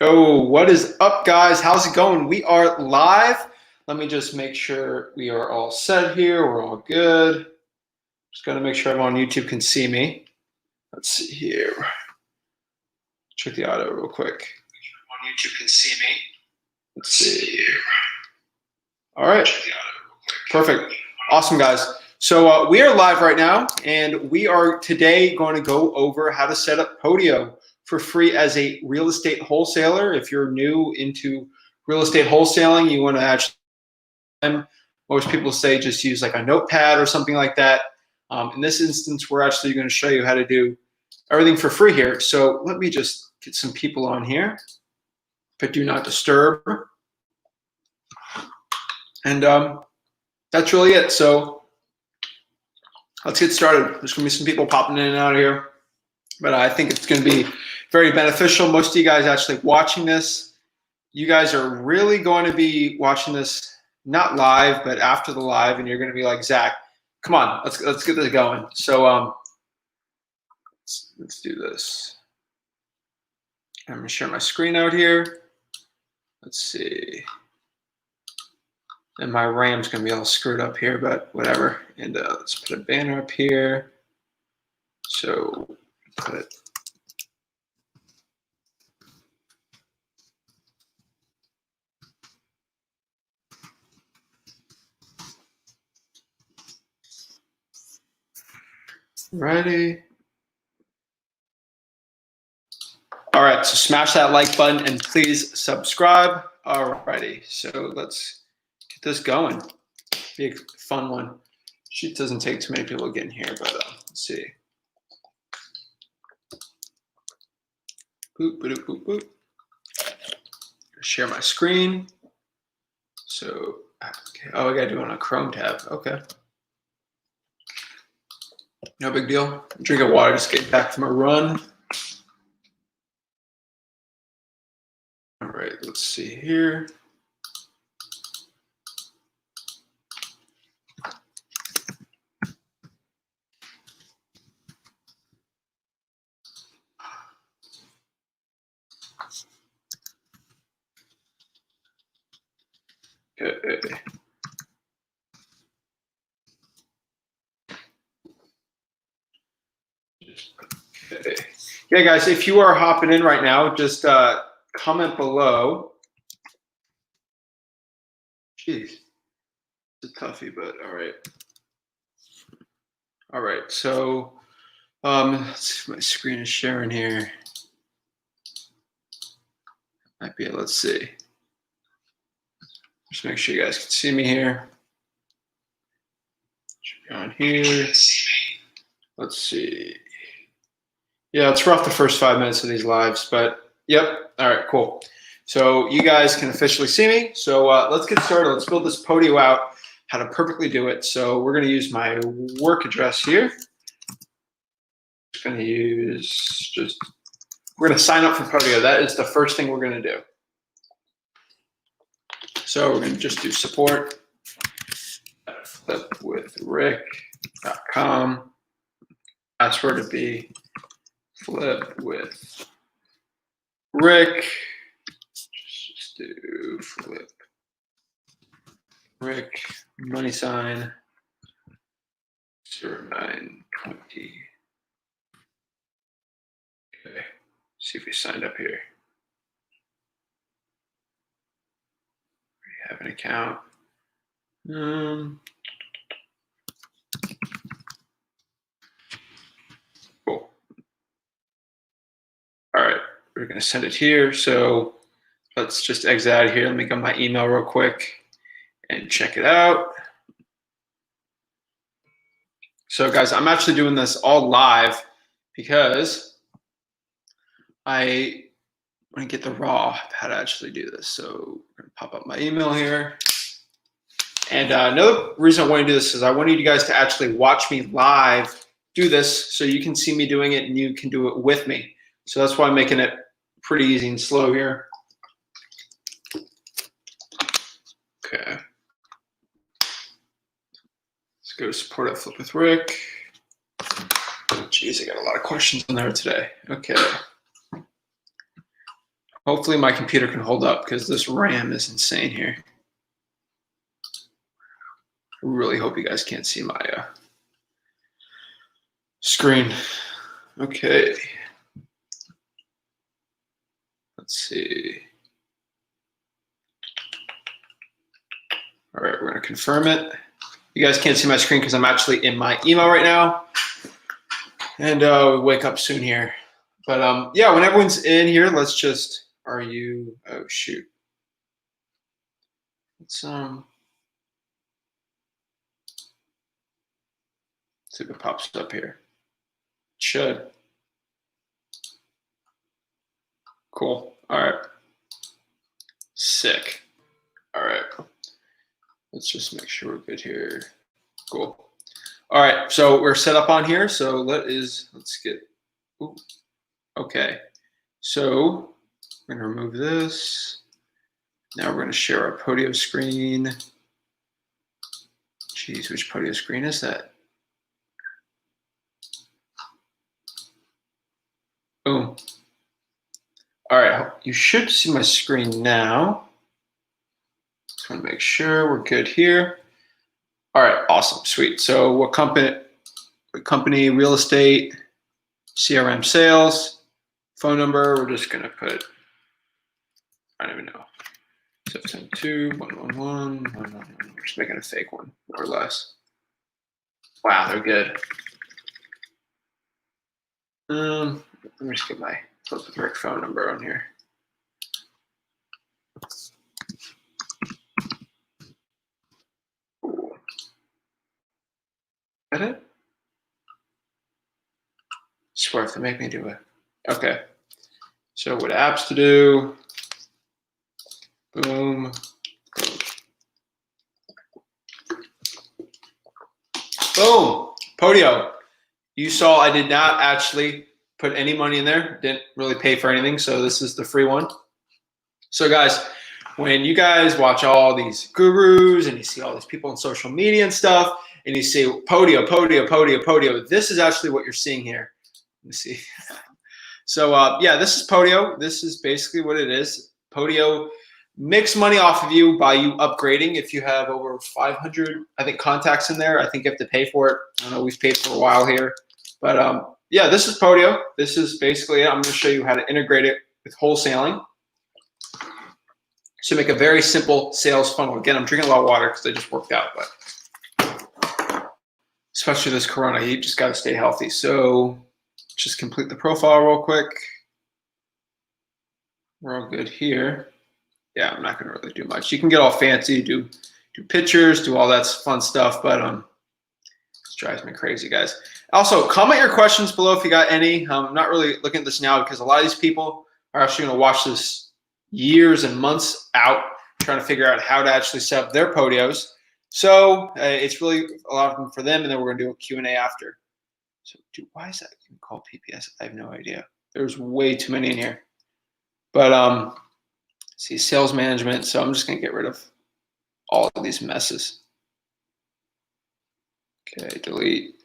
Oh, what is up, guys? How's it going? We are live. Let me just make sure we are all set here. We're all good. Just got to make sure everyone on YouTube can see me. Let's see here. Check the audio real quick. Make sure everyone on YouTube can see me. Let's see here. All right. Perfect. Awesome, guys. So we are live right now, and we are today going to go over how to set up Podio for free as a real estate wholesaler. If you're new into real estate wholesaling, you want to actually, most people say just use like a notepad or something like that. In this instance, we're actually going to show you how to do everything for free here. So let me just get some people on here, but do not disturb. And that's really it. So let's get started. There's going to be some people popping in and out here, but I think it's going to be very beneficial. Most of you guys actually watching this, you guys are really going to be watching this not live, but after the live, and you're going to be like, Zach, come on, let's get this going. So let's do this. I'm going to share my screen out here. Let's see. And my RAM's going to be all screwed up here, but whatever. And let's put a banner up here. So put it. Ready. All right, so smash that like button and please subscribe. Alrighty, so let's get this going. Be a fun one. It doesn't take too many people to get in here, but let's see. Boop, boop, boop, boop. Share my screen. So, okay. Oh, I gotta do it on a Chrome tab. Okay. No big deal. Drink of water, just get back from a run. All right, let's see here. Okay. Okay. Yeah, guys, if you are hopping in right now, just comment below. Jeez, it's a toughie, but all right. All right, so let's see if my screen is sharing here. Might be, let's see. Just make sure you guys can see me here. Should be on here. Let's see. Yeah, it's rough the first 5 minutes of these lives, but yep. All right, cool. So you guys can officially see me. So let's get started. Let's build this Podio out, how to perfectly do it. So we're going to use my work address here. Just going to use we're going to sign up for Podio. That is the first thing we're going to do. So we're going to just do support flipwithrick.com. Password to be flip with Rick. Just do flip Rick money sign 0920. Okay, see if we signed up here. We have an account. Cool. All right, we're going to send it here. So let's just exit out of here. Let me get my email real quick and check it out. So guys, I'm actually doing this all live because I want to get the raw of how to actually do this. So we're going to pop up my email here. And another reason I want to do this is I wanted you guys to actually watch me live do this so you can see me doing it and you can do it with me. So that's why I'm making it pretty easy and slow here. Okay. Let's go to support at Flip with Rick. Jeez, I got a lot of questions in there today. Okay. Hopefully my computer can hold up because this RAM is insane here. I really hope you guys can't see my screen. Okay. Let's see. All right, we're going to confirm it. You guys can't see my screen because I'm actually in my email right now. And we wake up soon here. But yeah, when everyone's in here, let's just, oh shoot. Let's see if it pops up here. It should. Cool. All right. Sick. All right. Let's just make sure we're good here. Cool. All right. So we're set up on here. So let's get, ooh, okay. So we're going to remove this. Now we're going to share our Podio screen. Geez, which Podio screen is that? Boom. All right, you should see my screen now. Just want to make sure we're good here. All right, awesome, sweet. So what company, real estate, CRM sales, phone number, we're just gonna put, I don't even know, 772-111-111. We're just making a fake one, more or less. Wow, they're good. Let me just get my Flip with Rick phone number on here. Is that it? Swear if they make me do it. Okay. So what apps to do? Boom. Boom. Podio. You saw I did not actually put any money in there. Didn't really pay for anything. So this is the free one. So guys, when you guys watch all these gurus and you see all these people on social media and stuff, and you see Podio, Podio, Podio, Podio, this is actually what you're seeing here. Let me see. So yeah, this is Podio. This is basically what it is. Podio makes money off of you by you upgrading. If you have over 500, I think, contacts in there, I think you have to pay for it. I don't know, we've paid for a while here. But yeah, this is Podio. This is basically it. I'm going to show you how to integrate it with wholesaling. So make a very simple sales funnel. Again, I'm drinking a lot of water because I just worked out, but especially this Corona, you just got to stay healthy. So just complete the profile real quick. We're all good here. Yeah, I'm not going to really do much. You can get all fancy, do pictures, do all that fun stuff, but it drives me crazy, guys. Also, comment your questions below if you got any. I'm not really looking at this now because a lot of these people are actually going to watch this years and months out, trying to figure out how to actually set up their Podios. So it's really a lot of them for them, and then we're going to do a Q&A after. So dude, why is that even called PPS? I have no idea. There's way too many in here. But see, sales management. So I'm just going to get rid of all of these messes. Okay, delete.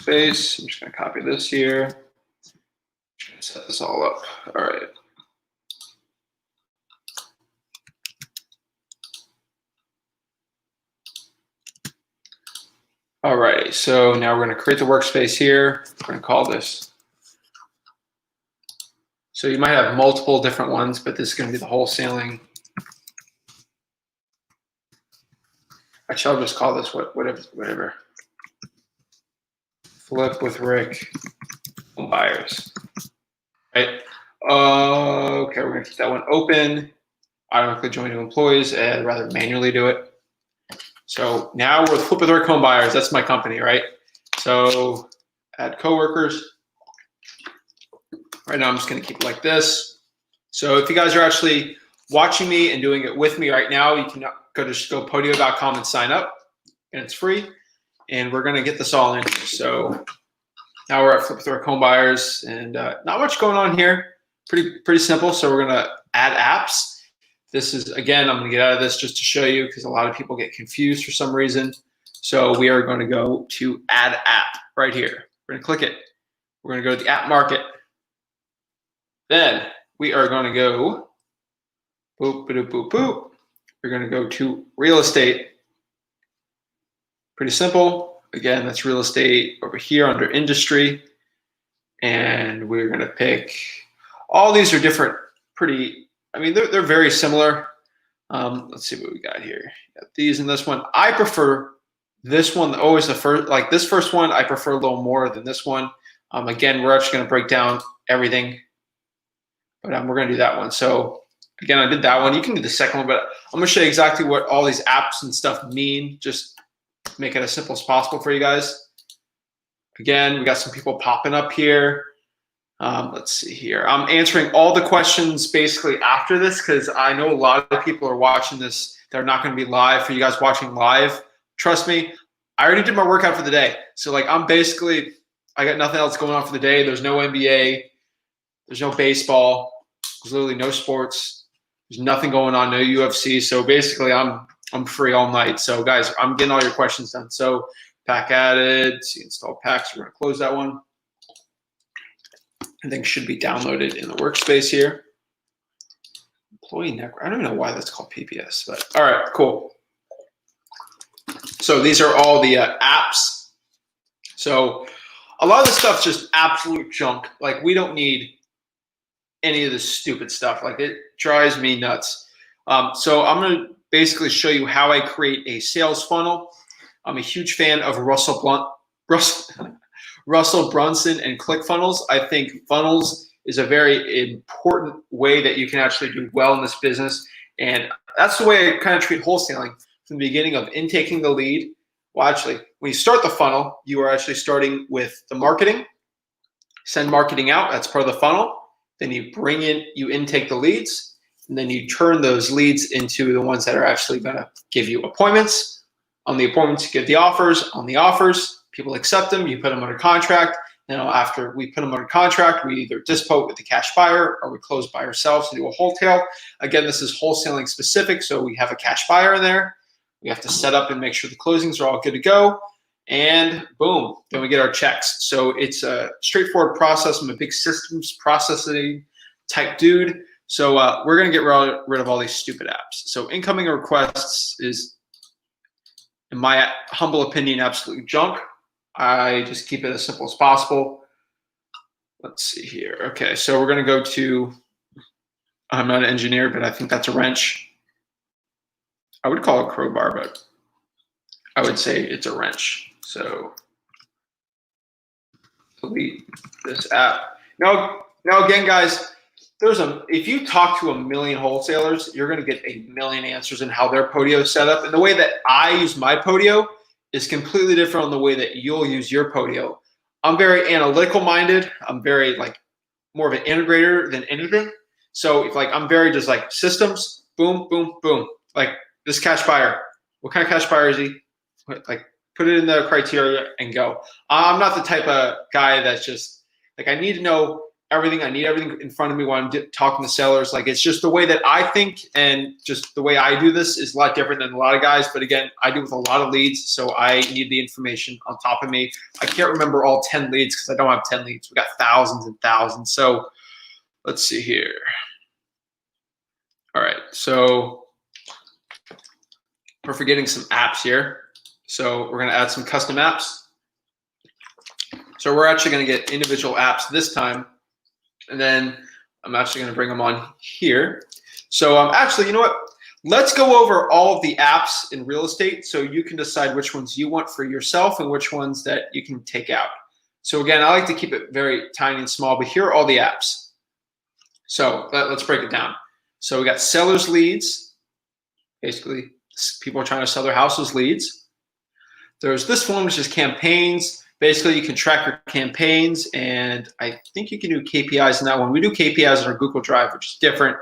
Space. I'm just going to copy this here. I'm just going to set this all up. All right. All right. So now we're going to create the workspace here. We're going to call this. So you might have multiple different ones, but this is going to be the wholesaling. Actually, I'll just call this whatever. Flip with Rick home buyers. Right. Okay, we're going to keep that one open. Automatically join new employees. I'd rather manually do it. So now we're with Flip with Rick home buyers. That's my company, right? So add coworkers. Right now, I'm just going to keep it like this. So if you guys are actually watching me and doing it with me right now, you can just go podio.com and sign up, and it's free. And we're going to get this all in. So now we're at Flip with Rick home buyers, and not much going on here. Pretty simple. So we're going to add apps. This is, again, I'm going to get out of this just to show you because a lot of people get confused for some reason. So we are going to go to add app right here. We're going to click it. We're going to go to the app market. Then we are going to go boop, boop, boop, boop. We're going to go to real estate. Pretty simple. Again, that's real estate over here under industry. And we're going to pick, all these are different, they're very similar. Let's see what we got here. Got these and this one. I prefer this one, always the first, like this first one, I prefer a little more than this one. Again, we're actually going to break down everything, but we're going to do that one. So again, I did that one. You can do the second one, but I'm going to show you exactly what all these apps and stuff mean. Just make it as simple as possible for you guys. Again, we got some people popping up here. Let's see here. I'm answering all the questions basically after this because I know a lot of people are watching this. They're not going to be live. For you guys watching live, trust me, I already did my workout for the day. So like I got nothing else going on for the day. There's no NBA. There's no baseball. There's literally no sports. There's nothing going on, no UFC. So basically I'm free all night. So guys, I'm getting all your questions done. So pack added, see install packs. We're going to close that one. I think should be downloaded in the workspace here. Employee network. I don't even know why that's called PPS, but all right, cool. So these are all the apps. So a lot of this stuff's just absolute junk. Like we don't need any of this stupid stuff. Like it drives me nuts. So I'm going to basically show you how I create a sales funnel. I'm a huge fan of Russell Brunson and ClickFunnels. I think funnels is a very important way that you can actually do well in this business. And that's the way I kind of treat wholesaling from the beginning of intaking the lead. Well, actually, when you start the funnel, you are actually starting with the marketing. Send marketing out, that's part of the funnel. Then you you intake the leads, and then you turn those leads into the ones that are actually gonna give you appointments. On the appointments, you get the offers. On the offers, people accept them, you put them under contract. Then after we put them under contract, we either dispo with the cash buyer or we close by ourselves and do a wholesale. Again, this is wholesaling specific, so we have a cash buyer in there. We have to set up and make sure the closings are all good to go. And boom, then we get our checks. So it's a straightforward process. I'm a big systems processing type dude. So we're gonna get rid of all these stupid apps. So incoming requests is, in my humble opinion, absolute junk. I just keep it as simple as possible. Let's see here. Okay, so we're gonna go to, I'm not an engineer, but I think that's a wrench. I would call it a crowbar, but I would say it's a wrench. So delete this app. Now again, guys, if you talk to a million wholesalers, you're going to get a million answers in how their Podio is set up. And the way that I use my Podio is completely different on the way that you'll use your Podio. I'm very analytical minded. I'm very more of an integrator than anything. So I'm very just like systems, boom, boom, boom. Like this cash buyer, what kind of cash buyer is he? Put it in the criteria and go. I'm not the type of guy that's just I need to know everything. I need everything in front of me when I'm talking to sellers. It's just the way that I think, and just the way I do this is a lot different than a lot of guys. But again, I do with a lot of leads, so I need the information on top of me. I can't remember all 10 leads because I don't have 10 leads. We got thousands and thousands. So let's see here. All right, so we're forgetting some apps here. So we're going to add some custom apps. So we're actually going to get individual apps this time. And then I'm actually going to bring them on here. So actually, you know what? Let's go over all of the apps in real estate so you can decide which ones you want for yourself and which ones that you can take out. So again, I like to keep it very tiny and small, but here are all the apps. So let's break it down. So we got sellers leads. Basically, people are trying to sell their houses leads. There's this one, which is campaigns. Basically, you can track your campaigns, and I think you can do KPIs in that one. We do KPIs in our Google Drive, which is different.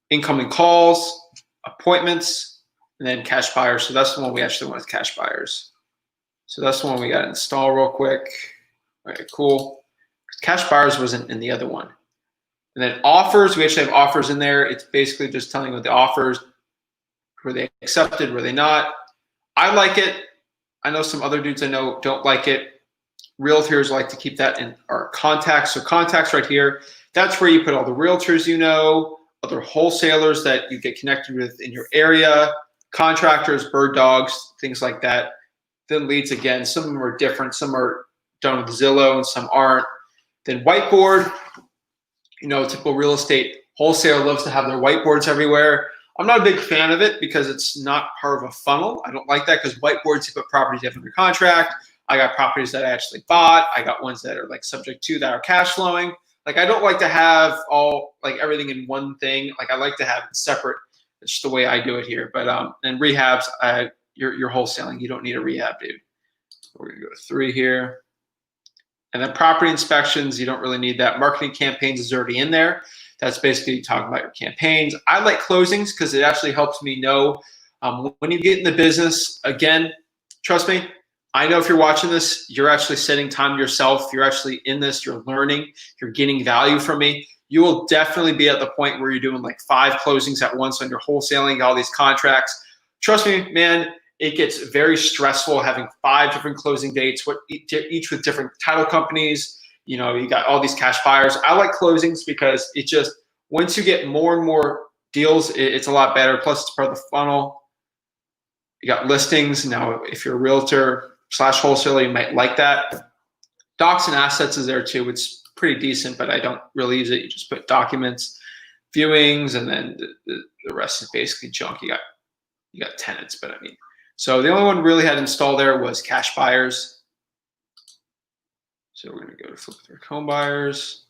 Incoming calls, appointments, and then cash buyers. So that's the one we actually want, is cash buyers. So that's the one we got to install real quick. All right, cool. Cash buyers wasn't in the other one. And then offers, we actually have offers in there. It's basically just telling you what the offers, were they accepted, were they not. I like it. I know some other dudes I know don't like it. Realtors like to keep that in our contacts. So contacts right here, that's where you put all the realtors you know, other wholesalers that you get connected with in your area, contractors, bird dogs, things like that. Then leads again, some of them are different. Some are done with Zillow and some aren't. Then whiteboard, typical real estate wholesaler loves to have their whiteboards everywhere. I'm not a big fan of it because it's not part of a funnel. I don't like that because whiteboards, you put properties you have under contract. I got properties that I actually bought. I got ones that are like subject to that are cash flowing. Like I don't like to have all like everything in one thing. Like I like to have it separate. It's just the way I do it here. But and rehabs, you're wholesaling. You don't need a rehab, dude. We're gonna go to 3 here. And then property inspections, you don't really need that. Marketing campaigns is already in there. That's basically talking about your campaigns. I like closings because it actually helps me know when you get in the business. Again, trust me, I know if you're watching this, you're actually setting time to yourself. You're actually in this, you're learning, you're getting value from me. You will definitely be at the point where you're doing like 5 closings at once on your wholesaling, all these contracts. Trust me, man, it gets very stressful having 5 different closing dates, each with different title companies. You got all these cash buyers. I like closings because it just, once you get more and more deals, it's a lot better. Plus, it's part of the funnel. You got listings. Now, if you're a realtor / wholesaler, you might like that. Docs and assets is there too. It's pretty decent, but I don't really use it. You just put documents, viewings, and then the rest is basically junk. You got tenants, but I mean, so the only one really had installed there was cash buyers. So we're going to go to flip with our home buyers.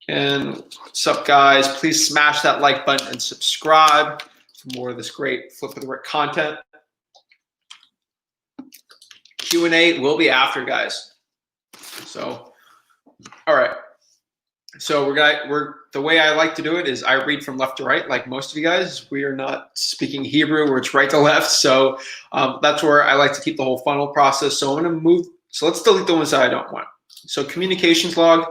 And what's up, guys? Please smash that like button and subscribe for more of this great flip with the Rick content. Q&A will be after, guys. So, all right. So the way I like to do it is I read from left to right, like most of you guys. We are not speaking Hebrew where it's right to left. So that's where I like to keep the whole funnel process. So I'm going to move. So let's delete the ones that I don't want. So communications log,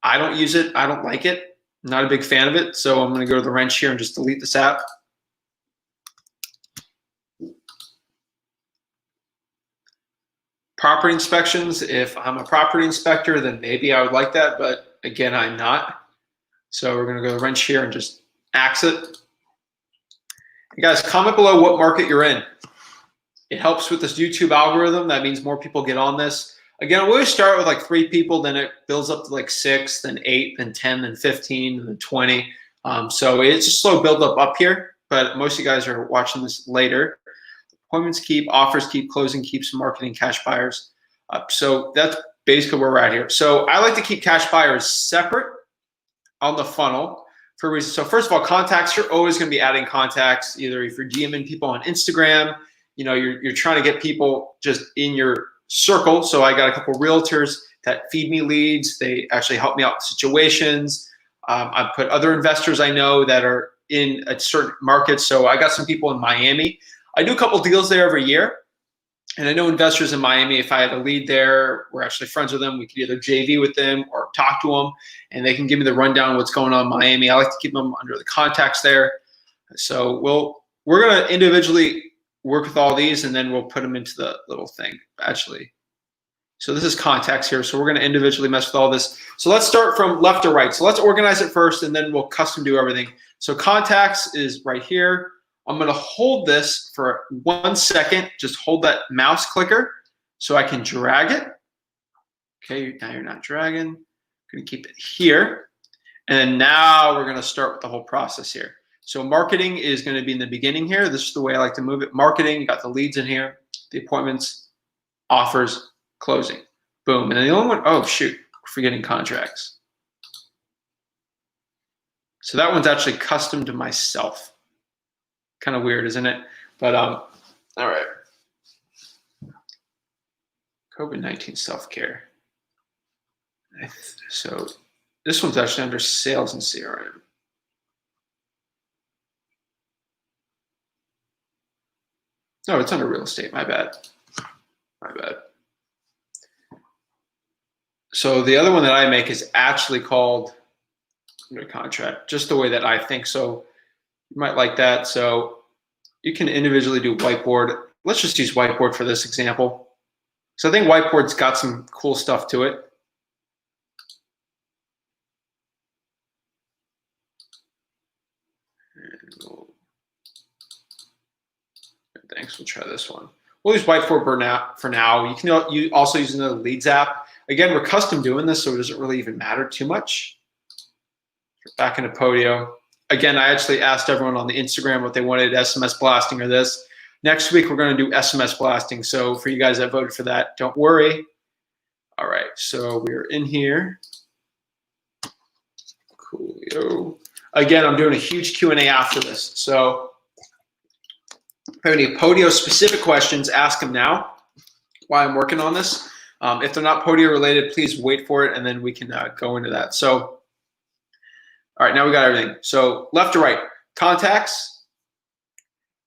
I don't use it. I don't like it. I'm not a big fan of it. So I'm going to go to the wrench here and just delete this app. Property inspections, if I'm a property inspector, then maybe I would like that. But again, I'm not. So we're going to go to the wrench here and just axe it. And guys, comment below what market you're in. It helps with this YouTube algorithm. That means more people get on this. Again, we always start with like 3 people, then it builds up to like 6, then 8, then 10, then 15, then 20. So it's a slow build up here, but most of you guys are watching this later. Appointments keep, offers keep, closing keeps, marketing, cash buyers. So that's basically where we're at here. So I like to keep cash buyers separate on the funnel for a reason. So first of all, contacts, you're always going to be adding contacts, either if you're DMing people on Instagram, you're trying to get people just in your circle. So I got a couple of realtors that feed me leads. They actually help me out with situations. I put other investors I know that are in a certain market. So I got some people in Miami. I do a couple deals there every year. And I know investors in Miami, if I had a lead there, we're actually friends with them. We could either JV with them or talk to them, and they can give me the rundown of what's going on in Miami. I like to keep them under the contacts there. So we're going to individually work with all these, and then we'll put them into the little thing, actually. So this is contacts here. So we're going to individually mess with all this. So let's start from left to right. So let's organize it first, and then we'll custom do everything. So contacts is right here. I'm going to hold this for 1 second. Just hold that mouse clicker so I can drag it. Okay, now you're not dragging. I'm going to keep it here. And now we're going to start with the whole process here. So marketing is going to be in the beginning here. This is the way I like to move it. Marketing, you got the leads in here, the appointments, offers, closing. Boom. And then the only one, oh shoot, we're forgetting contracts. So that one's actually custom to myself. Kind of weird, isn't it? But all right. COVID-19 self-care. So this one's actually under sales and CRM. No, it's under real estate. My bad. My bad. So the other one that I make is actually called under contract, just the way that I think. So you might like that. So you can individually do whiteboard. let's just use whiteboard for this example. So I think whiteboard's got some cool stuff to it. Thanks, we'll try this one. We'll use whiteboard for now. You can also use another leads app. Again, we're custom doing this, so it doesn't really even matter too much. Back into Podio. Again, I actually asked everyone on the Instagram what they wanted, SMS blasting or this. Next week, we're going to do SMS blasting. So for you guys that voted for that, don't worry. All right, so we're in here. Coolio. Again, I'm doing a huge Q&A after this. So if you have any Podio specific questions, ask them now while I'm working on this. If they're not Podio related, please wait for it, and then we can go into that. So, all right, now we got everything. So left to right, contacts,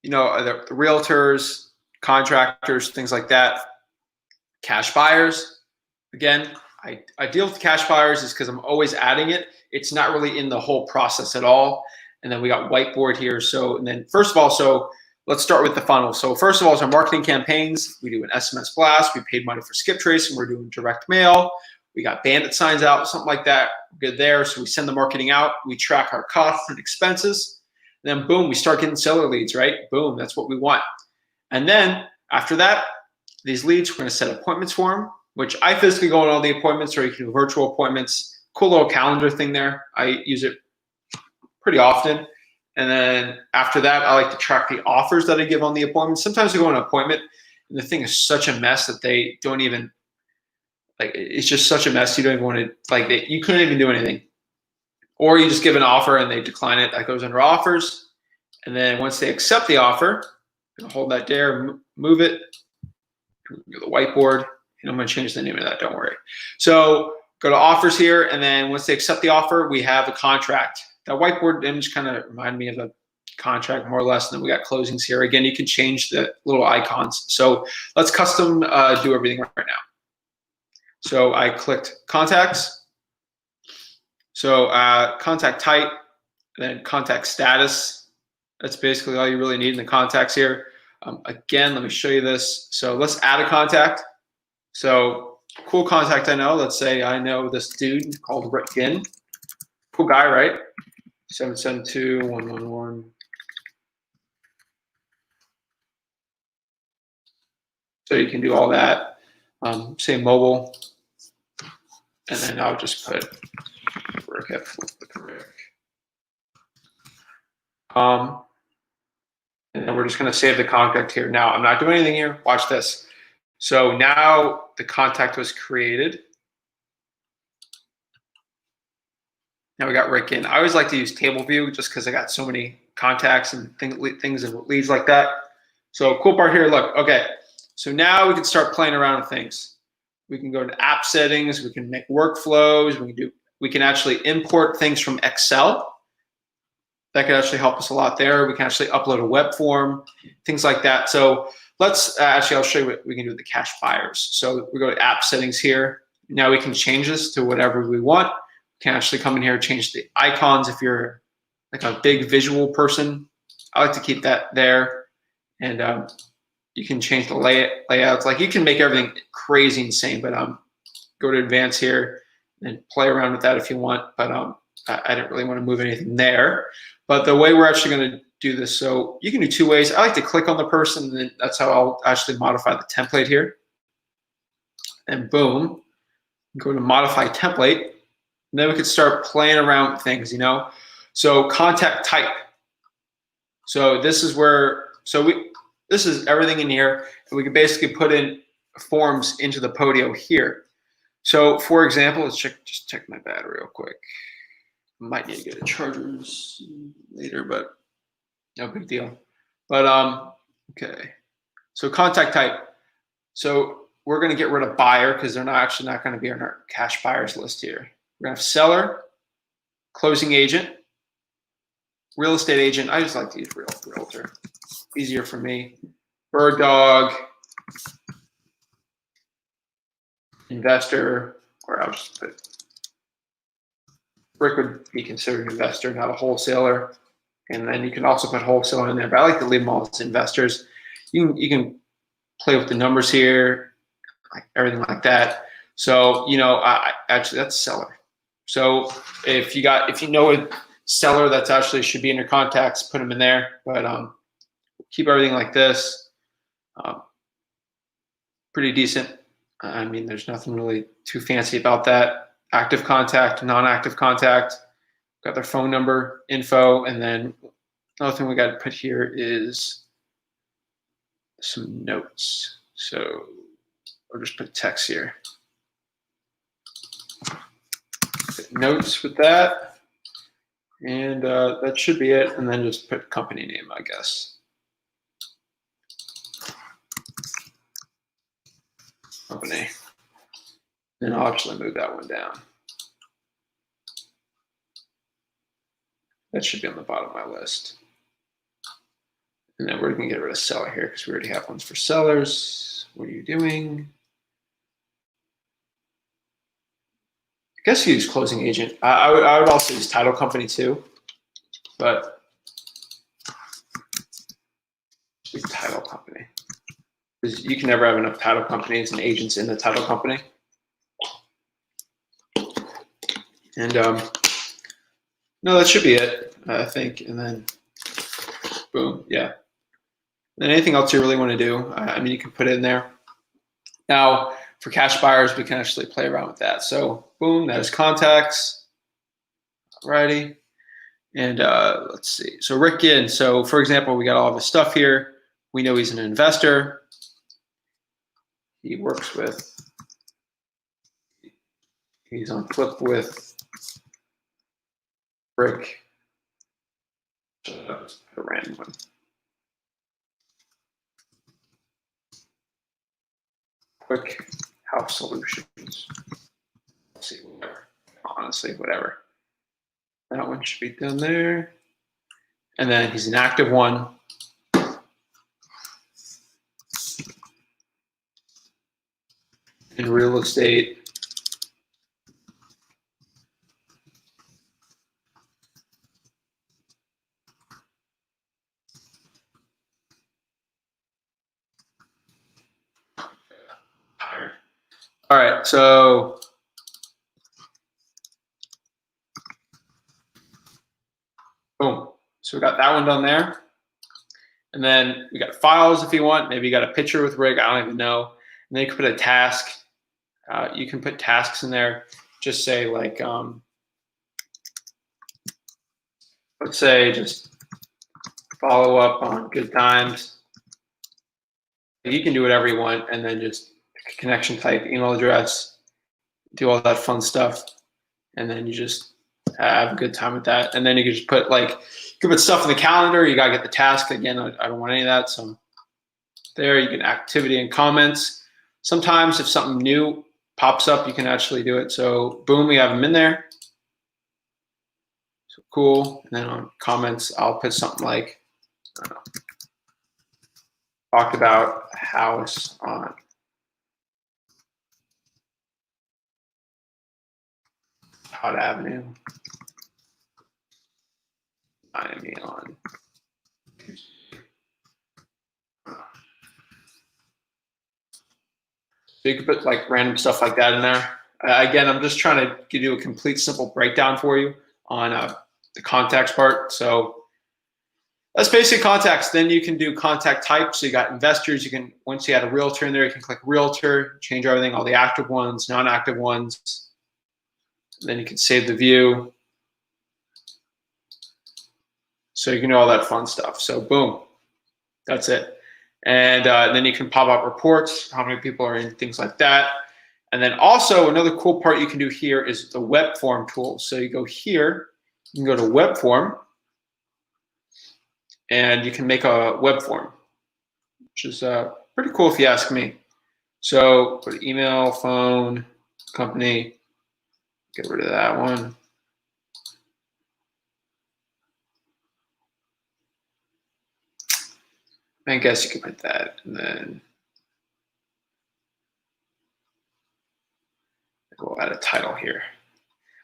you know, the realtors, contractors, things like that. Cash buyers. Again, I deal with cash buyers is because I'm always adding it. It's not really in the whole process at all. And then we got whiteboard here. So, and then first of all, so let's start with the funnel. So first of all, is our marketing campaigns. We do an SMS blast. We paid money for skip tracing. We're doing direct mail. We got bandit signs out, something like that. We're good there. So we send the marketing out. We track our costs and expenses. And then boom, we start getting seller leads, right? Boom, that's what we want. And then after that, these leads, we're going to set appointments for them, which I physically go on all the appointments, or you can do virtual appointments. Cool little calendar thing there. I use it pretty often. And then after that, I like to track the offers that I give on the appointment. Sometimes I go on an appointment and the thing is such a mess that they don't even, like, it's just such a mess. You don't even want to, like, you couldn't even do anything. Or you just give an offer and they decline it. That goes under offers. And then once they accept the offer, I'm gonna hold that there, move it, go to the whiteboard, and I'm gonna change the name of that, don't worry. So go to offers here, and then once they accept the offer, we have a contract. That whiteboard image kind of reminded me of a contract more or less, and then we got closings here. Again, you can change the little icons. So let's custom do everything right now. So I clicked contacts. So contact type, then contact status. That's basically all you really need in the contacts here. Again, let me show you this. So let's add a contact. So cool contact I know. Let's say I know this dude called Rick Ginn. Cool guy, right? 772-111. So you can do all that. Say mobile. And then I'll just put Rick at Rick. And then we're just going to save the contact here. Now, I'm not doing anything here. Watch this. So now the contact was created. Now we got Rick in. I always like to use table view just because I got so many contacts and things and leads like that. So cool part here, look, okay. So now we can start playing around with things. We can go to app settings. We can make workflows. We can actually import things from Excel. That could actually help us a lot there. We can actually upload a web form, things like that. So let's actually, I'll show you what we can do with the cash buyers. So we go to app settings here. Now we can change this to whatever we want. We can actually come in here and change the icons if you're like a big visual person. I like to keep that there. And you can change the layouts. Like you can make everything crazy insane, but go to advanced here and play around with that if you want. But I didn't really want to move anything there. But the way we're actually going to do this, so you can do two ways. I like to click on the person, and then that's how I'll actually modify the template here. And boom, go to modify template. And then we can start playing around with things, you know. So contact type. So this is where, this is everything in here, and we can basically put in forms into the Podio here. So for example, let's just check my battery real quick. Might need to get a chargers later, but no big deal. But okay. So contact type. So we're going to get rid of buyer because they're actually not going to be on our cash buyers list here. We're going to have seller, closing agent, real estate agent. I just like to use realtor. Easier for me. Bird dog, investor, or I'll just put Rick would be considered an investor, not a wholesaler. And then you can also put wholesaler in there, but I like to leave them all as investors. You can play with the numbers here, like everything like that. So, you know, actually that's seller. So if you know a seller that's actually should be in your contacts, put them in there. But keep everything like this. Pretty decent. I mean, there's nothing really too fancy about that. Active contact, non-active contact. Got their phone number, info, and then another thing we got to put here is some notes. So I'll just put text here. Put notes with that, and that should be it. And then just put company name, I guess. Company. And I'll actually move that one down. That should be on the bottom of my list. And then we're going to get rid of seller here because we already have ones for sellers. What are you doing? I guess you use closing agent. I would also use title company too, but title company. Because you can never have enough title companies and agents in the title company. And no, that should be it, I think. And then boom, yeah. And anything else you really want to do, I mean, you can put it in there. Now, for cash buyers, we can actually play around with that. So boom, that is contacts. Alrighty. And let's see. So Rick Ginn. So for example, we got all of his stuff here. We know he's an investor. He works with, he's on Flip with Rick. A random one. Quick House Solutions. Let's see, whatever. Honestly, whatever. That one should be done there. And then he's an active one. In real estate. All right, so boom. So we got that one done there. And then we got files if you want. Maybe you got a picture with Rick, I don't even know. And then you can put a task. You can put tasks in there. Just say like, let's say just follow up on good times. You can do whatever you want and then just connection type, email address, do all that fun stuff. And then you just have a good time with that. And then you can just put like, you can put stuff in the calendar. You got to get the task. Again, I don't want any of that. So there you can activity and comments. Sometimes if something new pops up, you can actually do it. So boom, we have them in there. So cool. And then on comments, I'll put something like, I don't know, talked about a house on Hot Avenue, Miami on. So you can put like random stuff like that in there. Again, I'm just trying to do a complete simple breakdown for you on the contacts part. So that's basic contacts. Then you can do contact types. So you got investors. You can, once you add a realtor in there, you can click realtor, change everything, all the active ones, non-active ones. Then you can save the view. So you can do all that fun stuff. So boom, that's it. And then you can pop up reports, how many people are in, things like that. And then also another cool part you can do here is the Webform tool. So you go here, you can go to Webform, and you can make a Webform, which is pretty cool if you ask me. So put email, phone, company, get rid of that one. I guess you can put that, and then we'll add a title here.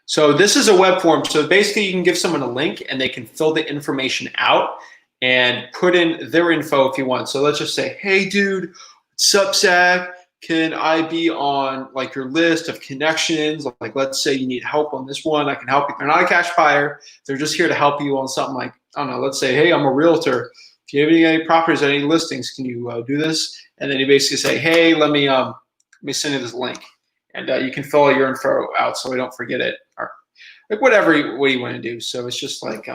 So this is a web form. So basically you can give someone a link and they can fill the information out and put in their info if you want. So let's just say, hey dude, Substack, can I be on like your list of connections? Like, let's say you need help on this one, I can help you. They're not a cash buyer. They're just here to help you on something like, I don't know, let's say, hey, I'm a realtor. If you have any properties, any listings, can you do this? And then you basically say, hey, let me send you this link. And you can fill all your info out so we don't forget it. Or like whatever what you want to do. So it's just like,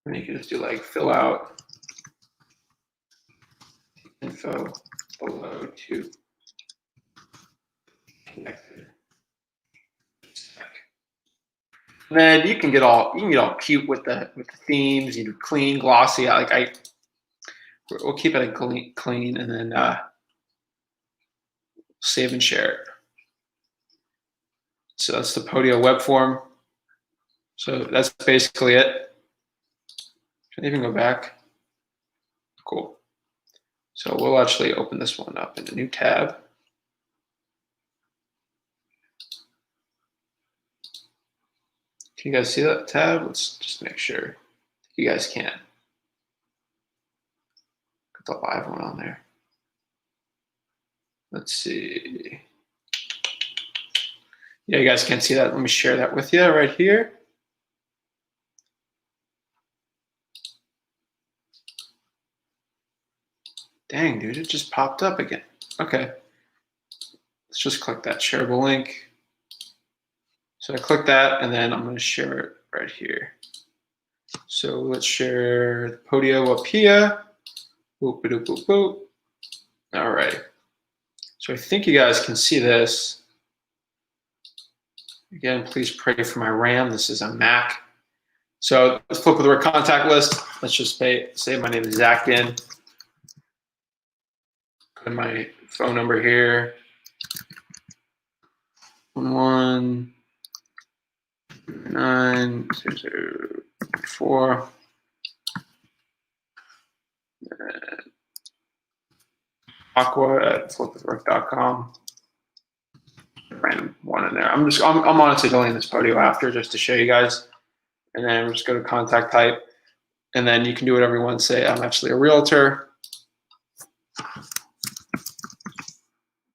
and you can just do like fill out info below to connected. And then you can get all cute with the themes. You do clean, glossy. We'll keep it a clean, and then save and share it. So that's the Podio web form. So that's basically it. Can I even go back? Cool. So we'll actually open this one up in a new tab. Can you guys see that tab? Let's just make sure you guys can. Put the live one on there. Let's see. Yeah, you guys can't see that. Let me share that with you right here. Dang, dude, it just popped up again. Okay. Let's just click that shareable link. So I click that, and then I'm going to share it right here. So let's share the Podio up here. Boop, boop, boop, boop. All right. So I think you guys can see this. Again, please pray for my RAM. This is a Mac. So let's flip with our contact list. Let's just say my name is Zach in. Put my phone number here. 119004. aqua@flipwithrick.com. Random one in there. I'm honestly deleting this Podio after just to show you guys. And then we're just go to contact type. And then you can do whatever you want to say. I'm actually a realtor.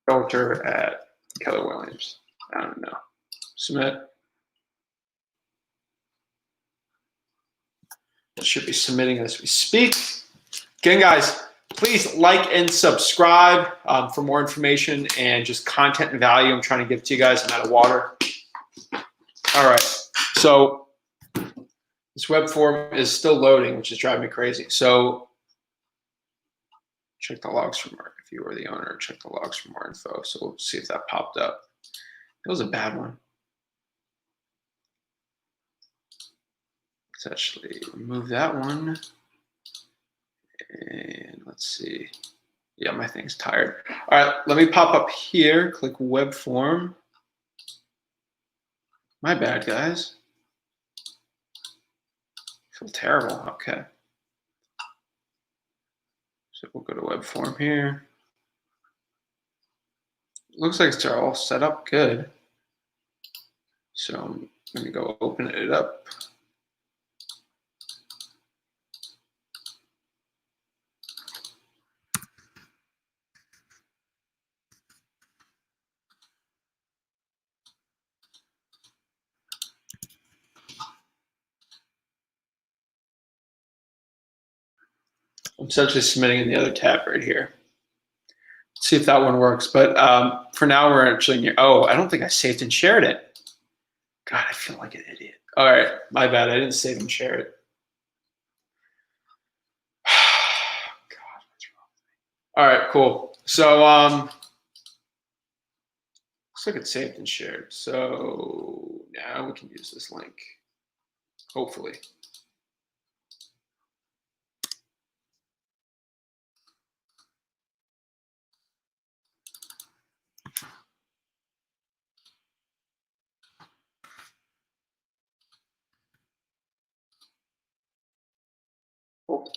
Realtor at Keller Williams. I don't know. Submit. It should be submitting as we speak. Again, guys, please like and subscribe for more information and just content and value I'm trying to give to you guys. I'm out of water. All right. So this web form is still loading, which is driving me crazy. So check the logs for more. If you were the owner, check the logs for more info. So we'll see if that popped up. It was a bad one. Let's actually remove that one. And let's see. Yeah, my thing's tired. All right, let me pop up here, click web form. My bad, guys. I feel terrible. Okay. So we'll go to web form here. Looks like it's all set up good. So I'm going to go open it up. I'm essentially submitting in the other tab right here. Let's see if that one works. But for now, we're actually near. Oh, I don't think I saved and shared it. God, I feel like an idiot. All right, my bad. I didn't save and share it. God, what's wrong? All right, cool. So looks like it's saved and shared. So now we can use this link, hopefully. Cool.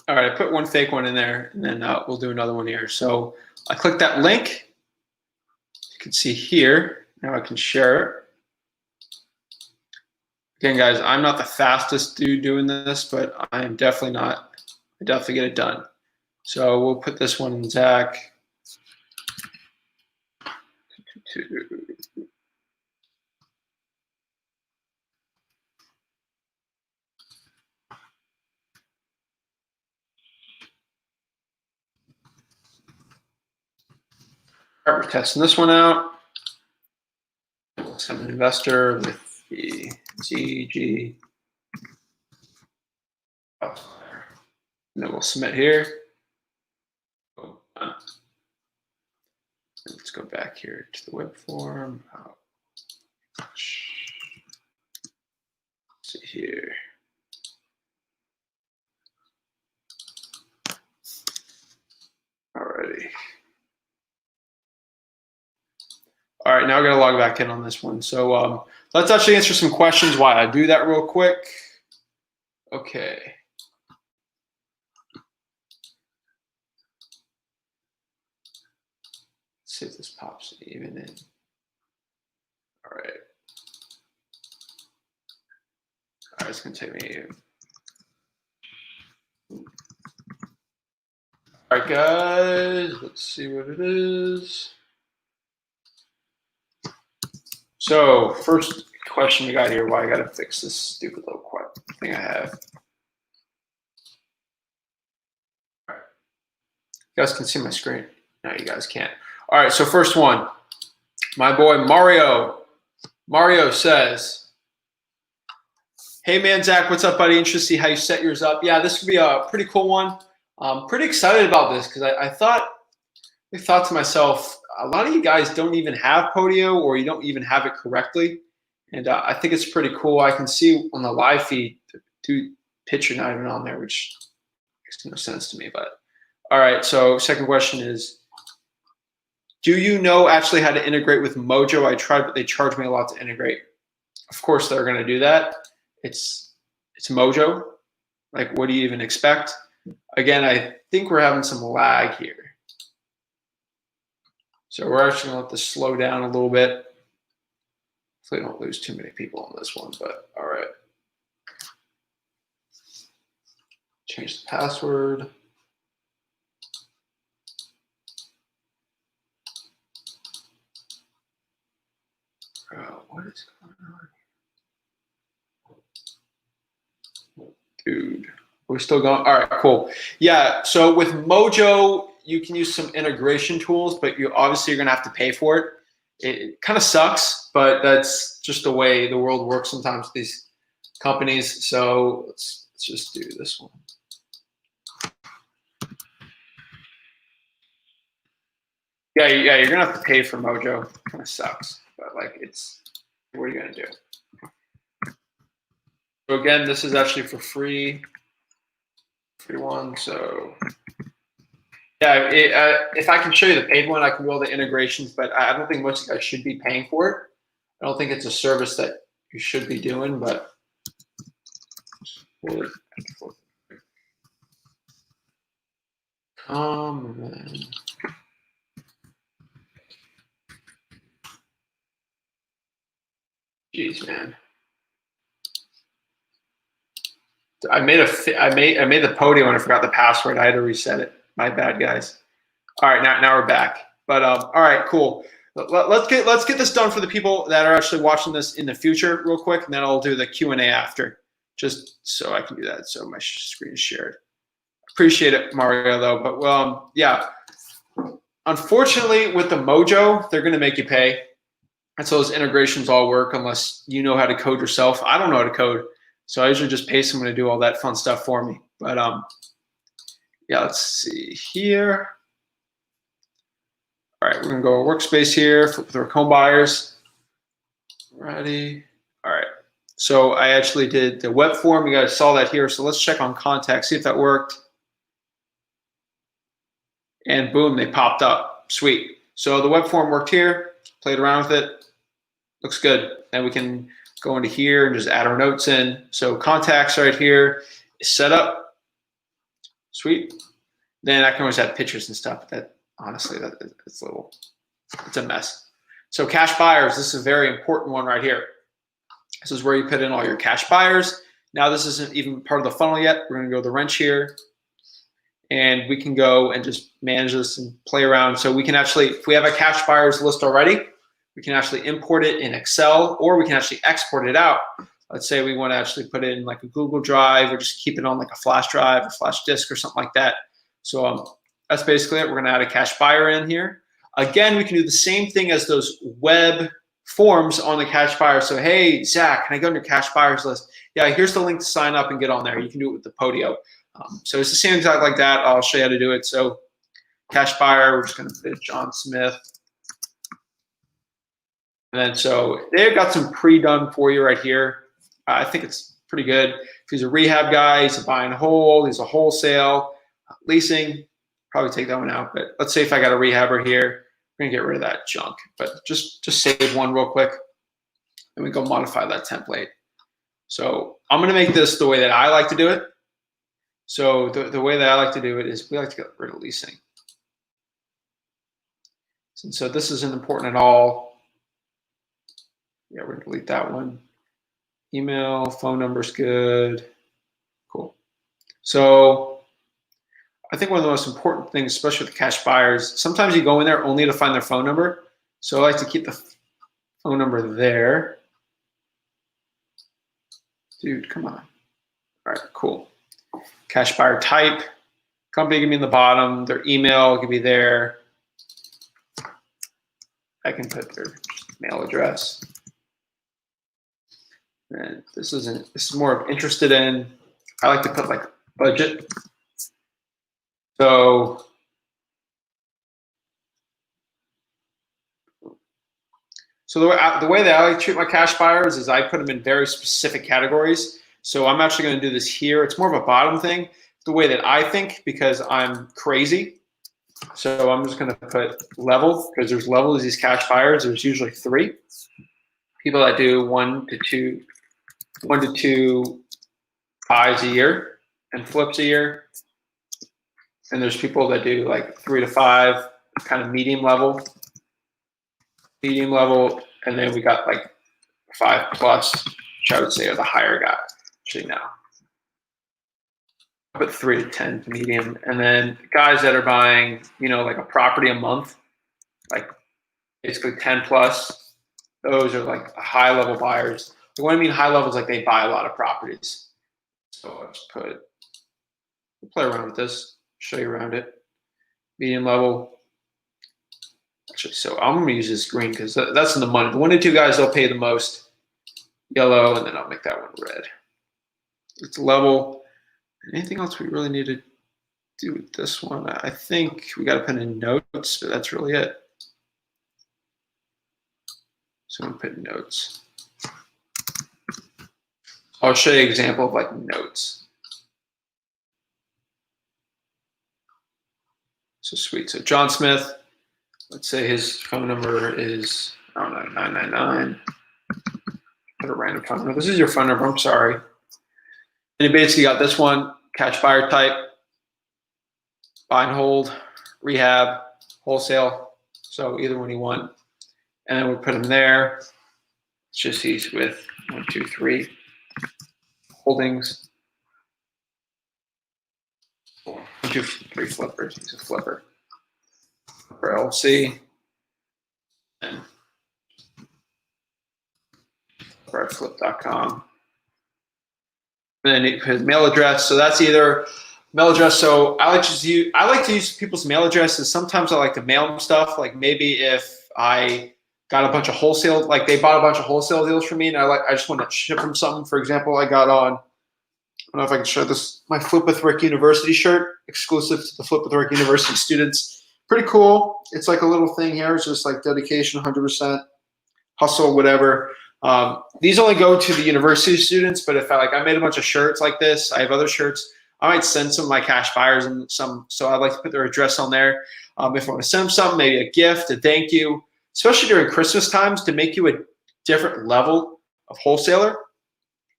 All right, I put one fake one in there, and then we'll do another one here. So I click that link. can see here. Now I can share it. Again, guys, I'm not the fastest dude doing this, but I am definitely not. I definitely get it done. So we'll put this one in Zach. All right, we're testing this one out. Some investor with the ZG. And then we'll submit here. Let's go back here to the web form. Let's see here. Alrighty. All right, now I got to log back in on this one. So let's actually answer some questions while I do that real quick. Okay. Let's see if this pops even in. All right. All right, it's going to take me. All right, guys, let's see what it is. So first question we got here, why I got to fix this stupid little thing I have. All right. You guys can see my screen. No, you guys can't. All right, so first one, my boy Mario. Mario says, hey man, Zach, what's up, buddy? Interested to see how you set yours up. Yeah, this could be a pretty cool one. I'm pretty excited about this because I thought to myself, a lot of you guys don't even have Podio, or you don't even have it correctly. And I think it's pretty cool. I can see on the live feed, the dude picture not even on there, which makes no sense to me. But all right, so second question is, do you know actually how to integrate with Mojo? I tried, but they charge me a lot to integrate. Of course they're going to do that. It's Mojo. Like, what do you even expect? Again, I think we're having some lag here. So we're actually going to let this slow down a little bit. Hopefully I don't lose too many people on this one, but all right. Change the password. Bro, what is going on? Dude, we're still going. All right, cool. Yeah, so with Mojo, you can use some integration tools, but you obviously you're gonna have to pay for it. It kind of sucks, but that's just the way the world works sometimes with these companies. So let's just do this one. Yeah, you're gonna have to pay for Mojo. Kind of sucks, but like it's, what are you gonna do? So again, this is actually for free one. So yeah, if I can show you the paid one, I can do all the integrations, but I don't think most of you guys should be paying for it. I don't think it's a service that you should be doing, but man. Jeez, man. I made the Podio and I forgot the password. I had to reset it. My bad, guys. All right, now we're back. But all right, cool. Let's get this done for the people that are actually watching this in the future, real quick, and then I'll do the Q&A after, just so I can do that. So my screen is shared. Appreciate it, Mario, though. But yeah. Unfortunately, with the Mojo, they're going to make you pay. And so those integrations all work unless you know how to code yourself. I don't know how to code, so I usually just pay someone to do all that fun stuff for me. But yeah, let's see here. All right, we're gonna go to Workspace here, flip through our home buyers. Ready? All right. So I actually did the web form. You guys saw that here. So let's check on contacts, see if that worked. And boom, they popped up. Sweet. So the web form worked here. Played around with it. Looks good. Then we can go into here and just add our notes in. So contacts right here is set up. Sweet. Then I can always add pictures and stuff. But that honestly, it's a mess. So cash buyers, this is a very important one right here. This is where you put in all your cash buyers. Now this isn't even part of the funnel yet. We're gonna go to the wrench here, and we can go and just manage this and play around. So we can actually, if we have a cash buyers list already, we can actually import it in Excel, or we can actually export it out. Let's say we want to actually put it in like a Google Drive, or just keep it on like a flash drive or flash disk or something like that. So that's basically it. We're going to add a cash buyer in here. Again, we can do the same thing as those web forms on the cash buyer. So, hey, Zach, can I go on your cash buyers list? Yeah, here's the link to sign up and get on there. You can do it with the Podio. So it's the same exact like that. I'll show you how to do it. So cash buyer, we're just going to put John Smith. And then so they've got some pre-done for you right here. I think it's pretty good. If he's a rehab guy, he's a buy and hold, he's a wholesale, leasing, probably take that one out. But let's say if I got a rehabber here, we're gonna get rid of that junk. But just save one real quick, and we go modify that template. So I'm gonna make this the way that I like to do it. So the way that I like to do it is we like to get rid of leasing. And so this isn't important at all. Yeah, we're gonna delete that one. Email, phone number's good. Cool. So I think one of the most important things, especially with cash buyers, sometimes you go in there only to find their phone number. So I like to keep the phone number there. Dude, come on. All right, cool. Cash buyer type, company can be in the bottom, their email can be there. I can put their mail address. And this is more of interested in. I like to put like budget. So the way that I like to treat my cash buyers is I put them in very specific categories. So I'm actually going to do this here. It's more of a bottom thing, the way that I think, because I'm crazy. So I'm just going to put level, because there's levels of these cash buyers. There's usually 3 people that do 1 to 2 buys a year and flips a year. And there's people that do like 3 to 5, kind of medium level. And then we got like 5+, which I would say are the higher guy. Actually, no. I put 3 to 10 medium. And then guys that are buying, like a property a month, like basically 10+, those are like high level buyers. But what I mean high level is like they buy a lot of properties. So let's play around with this, show you around it. Medium level. Actually, so I'm going to use this green because that's in the money. The 1 to 2 guys, they'll pay the most. Yellow, and then I'll make that one red. It's level. Anything else we really need to do with this one? I think we got to put in notes, but that's really it. So I'm going to put notes. I'll show you an example of like notes. So sweet. So John Smith, let's say his phone number is, I don't know, 999. Put a random phone number. This is your phone number, I'm sorry. And you basically got this one, cash buyer type, buy and hold, rehab, wholesale. So either one you want. And then we'll put him there. It's just he's with 1, 2, 3 holdings. 1, 2, 3 flippers. He's a flipper. For LC. And flip.com. And then his mail address. So that's either mail address. So I like to use people's mail addresses. Sometimes I like to mail them stuff. Like maybe if I got a bunch of wholesale, like they bought a bunch of wholesale deals for me, and I just want to ship them something. For example, I got on, I don't know if I can show this, my Flip with Rick University shirt, exclusive to the Flip with Rick University students. Pretty cool. It's like a little thing here. It's just like dedication, 100%, hustle, whatever. These only go to the university students, but if I made a bunch of shirts like this, I have other shirts, I might send some of my cash buyers and some, so I'd like to put their address on there. If I want to send them something, maybe a gift, a thank you, especially during Christmas times, to make you a different level of wholesaler.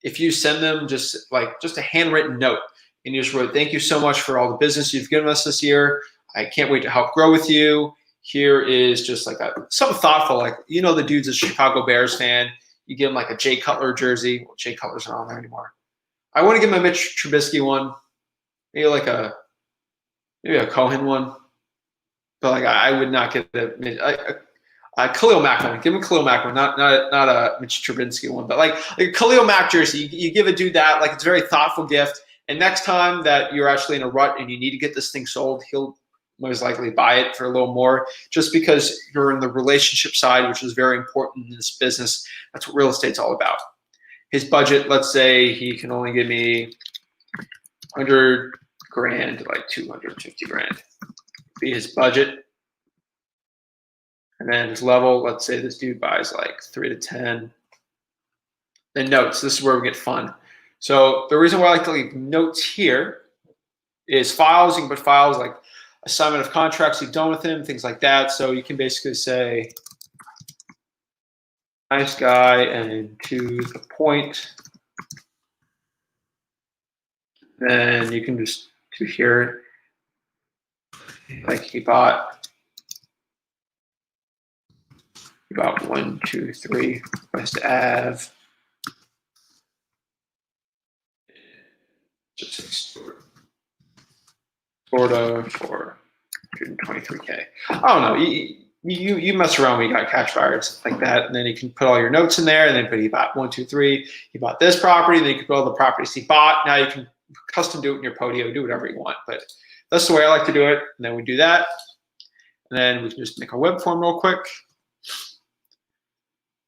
If you send them just a handwritten note and you just wrote, thank you so much for all the business you've given us this year. I can't wait to help grow with you. Here is just like something thoughtful, like, the dude's a Chicago Bears fan. You give him like a Jay Cutler jersey. Well, Jay Cutler's not on there anymore. I want to give him a Mitch Trubisky one, maybe a Cohen one. But like I would not get a Khalil Mack one. Give him a Khalil Mack one, not a Mitch Trubisky one. But like a Khalil Mack jersey, you give a dude that, like, it's a very thoughtful gift. And next time that you're actually in a rut and you need to get this thing sold, he'll most likely buy it for a little more, just because you're in the relationship side, which is very important in this business. That's what real estate's all about. His budget, let's say he can only give me 100 grand to like 250 grand. Be his budget. And then his level, let's say this dude buys like 3 to 10. Then notes, this is where we get fun. So the reason why I like to leave notes here is files. You can put files like assignment of contracts you've done with him, things like that. So you can basically say, nice guy and to the point. Then you can just do here, like he bought 1, 2, 3 West Ave. Just sort of for 123K. I don't know. You mess around when you got cash buyers like that, and then you can put all your notes in there, and then he bought 1, 2, 3. He bought this property, and then you can put all the properties he bought. Now you can custom do it in your Podio, do whatever you want. But that's the way I like to do it. And then we do that, and then we can just make a web form real quick.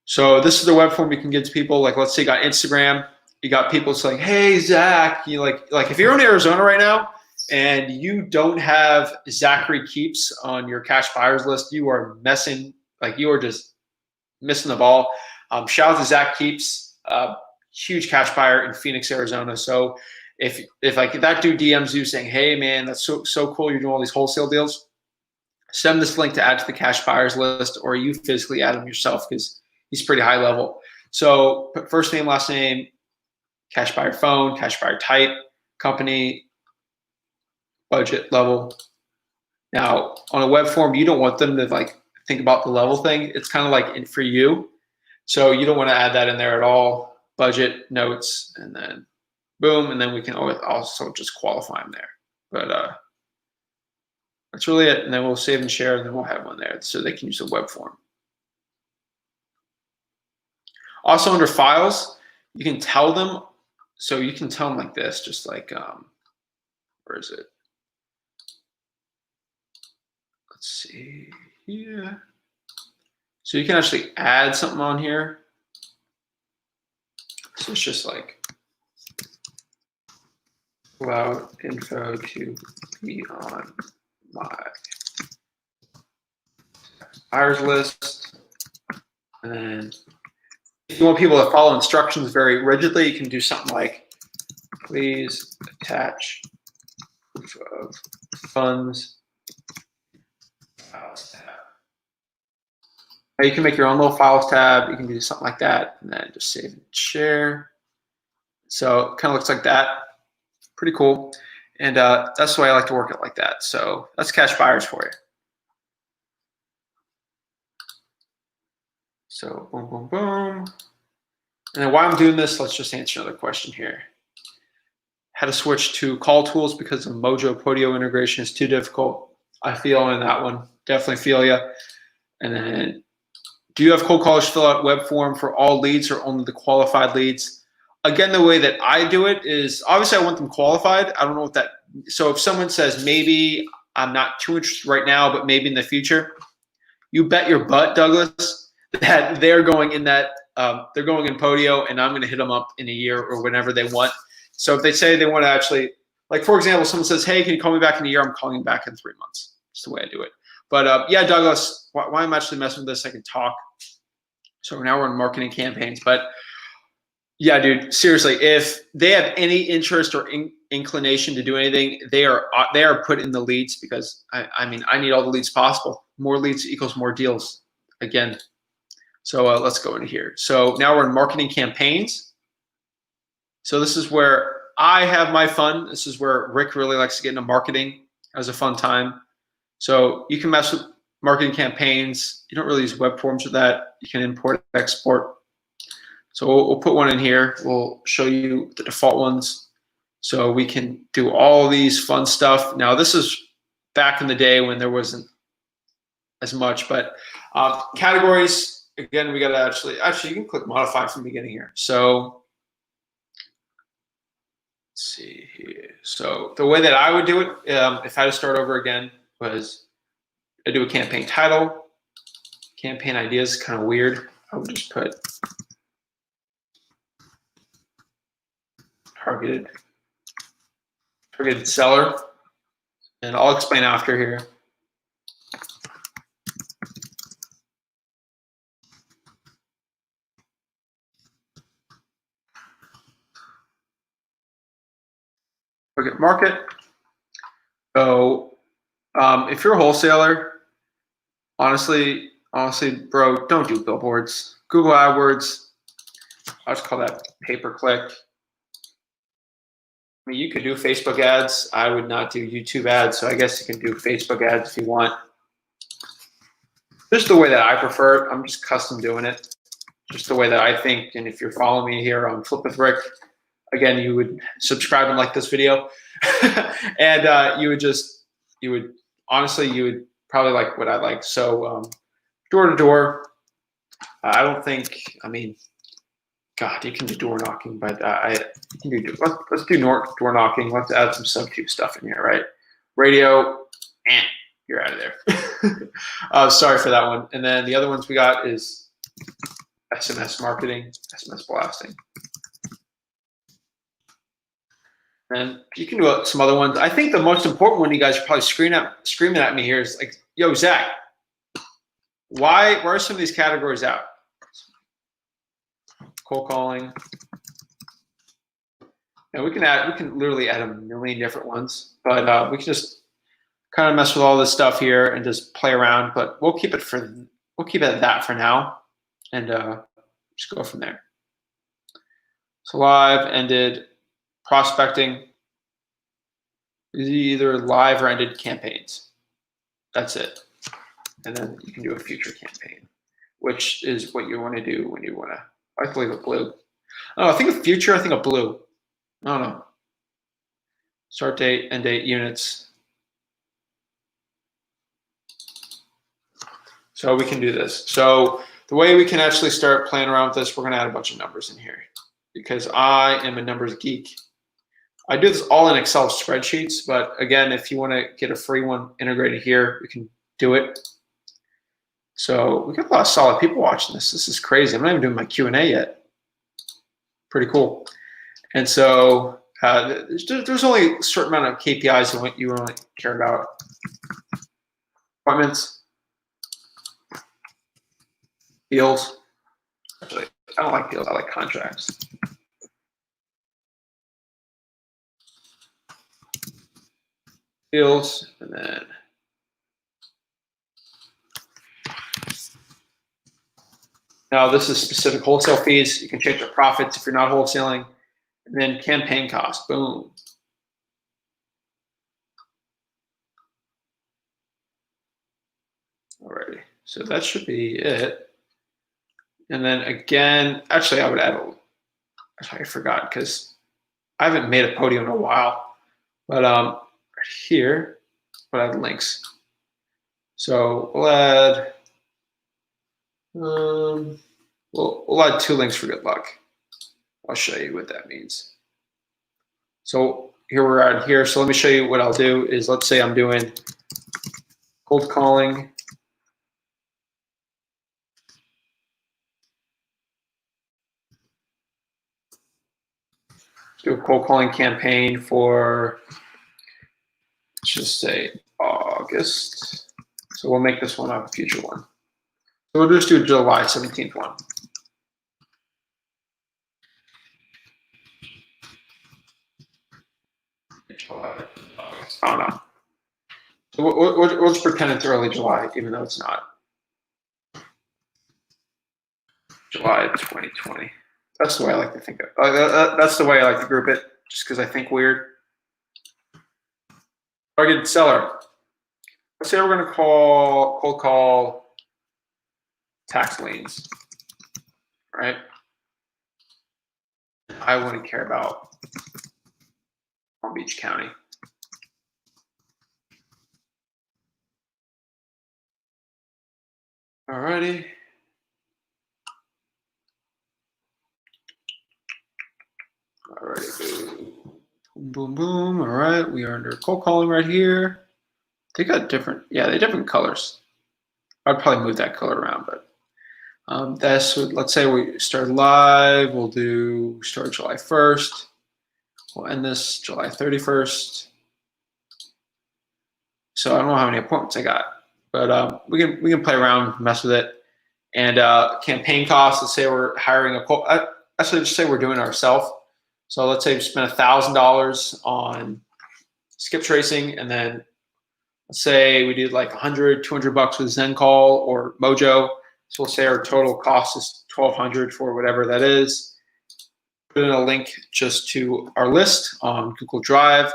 So this is the web form you can give to people. Like, let's say you got Instagram. You got people saying, "Hey, Zach," you like if you're in Arizona right now and you don't have Zachary Keeps on your cash buyers list, you are messing, like you are just missing the ball. Shout out to Zach Keeps, huge cash buyer in Phoenix, Arizona. So if like that dude DMs you saying, "Hey man, that's so cool, you're doing all these wholesale deals," send this link to add to the cash buyers list, or you physically add him yourself because he's pretty high level. So put first name, last name, cash buyer phone, cash buyer type, company, budget level. Now on a web form, you don't want them to like think about the level thing. It's kind of like for you. So you don't want to add that in there at all. Budget, notes, and then boom. And then we can also just qualify them there. But that's really it. And then we'll save and share, and then we'll have one there so they can use the web form. Also under files, you can tell them. So you can tell them like this, just like, where is it? Let's see here. So you can actually add something on here. So it's just like, allow info to be on my buyers list. And then if you want people to follow instructions very rigidly, you can do something like, please attach proof of funds. Files tab. Now you can make your own little files tab. You can do something like that, and then just save and share. So it kind of looks like that. Pretty cool. And that's the way I like to work it, like that. So that's cash buyers for you. So boom, boom, boom. And then while I'm doing this, let's just answer another question here. How to switch to call tools because the Mojo Podio integration is too difficult. I feel in that one. Definitely feel you. And then, do you have cold callers fill out web form for all leads or only the qualified leads? Again, the way that I do it is, obviously I want them qualified. I don't know what that, so if someone says, maybe I'm not too interested right now, but maybe in the future, you bet your butt, Douglas, that they're going in that, they're going in Podio, and I'm going to hit them up in a year or whenever they want. So if they say they want to actually, like for example, someone says, hey, can you call me back in a year? I'm calling you back in 3 months. That's the way I do it. But yeah, Douglas, why I'm actually messing with this, I can talk. So now we're in marketing campaigns. But yeah, dude, seriously, if they have any interest or inclination to do anything, they are put in the leads, because I mean, I need all the leads possible. More leads equals more deals again. So let's go into here. So now we're in marketing campaigns. So this is where I have my fun. This is where Rick really likes to get into marketing. It was a fun time. So you can mess with marketing campaigns. You don't really use web forms with that. You can import, export. So we'll put one in here. We'll show you the default ones. So we can do all these fun stuff. Now this is back in the day when there wasn't as much, but categories, again, we got to actually you can click modify from the beginning here. So let's see here. So the way that I would do it, if I had to start over again, was I do a campaign title. Campaign idea is kind of weird. I would just put targeted seller, and I'll explain after here. Target market. So if you're a wholesaler, honestly, bro, don't do billboards. Google AdWords, I'll just call that pay-per-click. I mean, you could do Facebook ads. I would not do YouTube ads, so I guess you can do Facebook ads if you want. Just the way that I prefer it. I'm just custom doing it. Just the way that I think. And if you're following me here on Flip with Rick, again, you would subscribe and like this video. And you would probably like what I like. So door to door, I don't think, I mean, God, you can do door knocking, but let's do door knocking. Let's add some sub-tube stuff in here, right? Radio, you're out of there. Sorry for that one. And then the other ones we got is SMS marketing, SMS blasting. And you can do some other ones. I think the most important one you guys are probably screaming at me here is like, yo, Zach, why are some of these categories out? Cold calling. And we can literally add a million different ones, but we can just kind of mess with all this stuff here and just play around. But we'll keep it at that for now, and just go from there. So live, ended, prospecting is either live or ended campaigns. That's it. And then you can do a future campaign, which is what you want to do when you want to. I believe a blue. Oh, I think a future. I think a blue. I don't know. Start date, end date, units. So we can do this. So the way we can actually start playing around with this, we're going to add a bunch of numbers in here because I am a numbers geek. I do this all in Excel spreadsheets, but again, if you want to get a free one integrated here, we can do it. So we got a lot of solid people watching this. This is crazy. I'm not even doing my Q&A yet. Pretty cool. And so there's only a certain amount of KPIs that you really care about. Appointments, deals. Actually, I don't like deals. I like contracts. Deals, and then now this is specific wholesale fees. You can change your profits if you're not wholesaling. And then campaign cost, boom. Alrighty, so that should be it. And then again, actually I would add I forgot because I haven't made a Podio in a while. But right here, we'll add links. So we'll add we'll add 2 links for good luck. I'll show you what that means. So here we're at here. So let me show you what I'll do is, let's say I'm doing cold calling. Let's do a cold calling campaign for, let's just say August. So we'll make this one a future one. So we'll just do July 17th one. I don't know. So we'll just pretend it's early July, even though it's not. July 2020. That's the way I like to think of it. That's the way I like to group it, just because I think weird. Targeted seller. Let's say we're going to cold call tax liens, right? I wouldn't care about Palm Beach County. Alrighty. Alrighty. Boom, boom, boom. All right, we are under cold calling right here. They got different, yeah, they're different colors. I'd probably move that color around, but let's say we start live. We'll start July 1st. We'll end this July 31st. So I don't know how many appointments I got, but we can play around, mess with it. And campaign costs. Let's say we're hiring actually just say we're doing it ourselves. So let's say we spend $1,000 on skip tracing, and then let's say we did like 100, 200 bucks with Zencall or Mojo. So we'll say our total cost is 1,200 for whatever that is. Put in a link just to our list on Google Drive,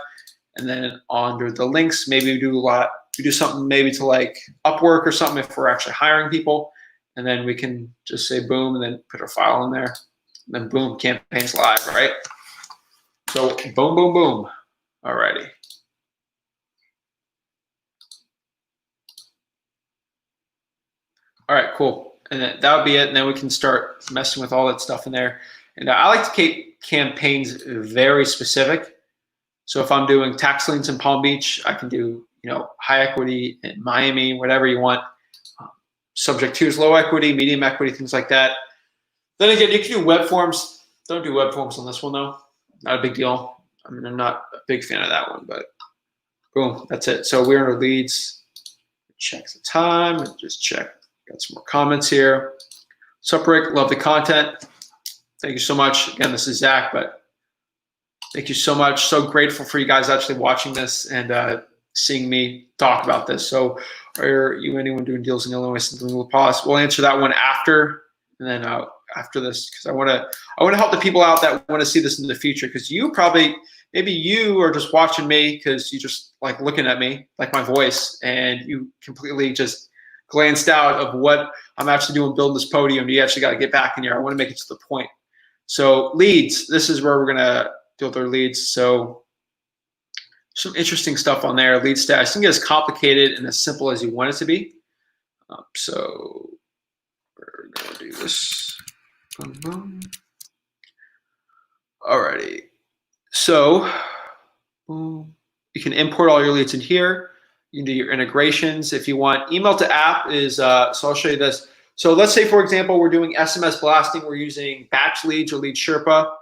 and then under the links, maybe we do something maybe to like Upwork or something if we're actually hiring people, and then we can just say boom, and then put our file in there, and then boom, campaign's live, right? So boom, boom, boom. Alrighty. All right, cool. And then that would be it. And then we can start messing with all that stuff in there. And I like to keep campaigns very specific. So if I'm doing tax liens in Palm Beach, I can do, high equity in Miami, whatever you want. Subject to is low equity, medium equity, things like that. Then again, you can do web forms. Don't do web forms on this one though. Not a big deal. I mean, I'm not a big fan of that one, but boom, that's it. So we're under leads. Check the time and just check. Got some more comments here. What's up, Rick? Love the content. Thank you so much. Again, this is Zach, but thank you so much. So grateful for you guys actually watching this and seeing me talk about this. So are you anyone doing deals in Illinois since the pause? We'll answer that one after, and then after this, because I want to help the people out that want to see this in the future, because maybe you are just watching me because you just like looking at me, like my voice, and you completely just glanced out of what I'm actually doing, building this podium. You actually got to get back in here. I want to make it to the point. So leads, this is where we're going to deal with our leads. So some interesting stuff on there. Lead stats. I think it's complicated and as simple as you want it to be. So we're going to do this. Boom, boom. Alrighty. So boom. You can import all your leads in here. You can do your integrations if you want. Email to app is, so I'll show you this. So let's say, for example, we're doing SMS blasting. We're using batch leads or lead Sherpa.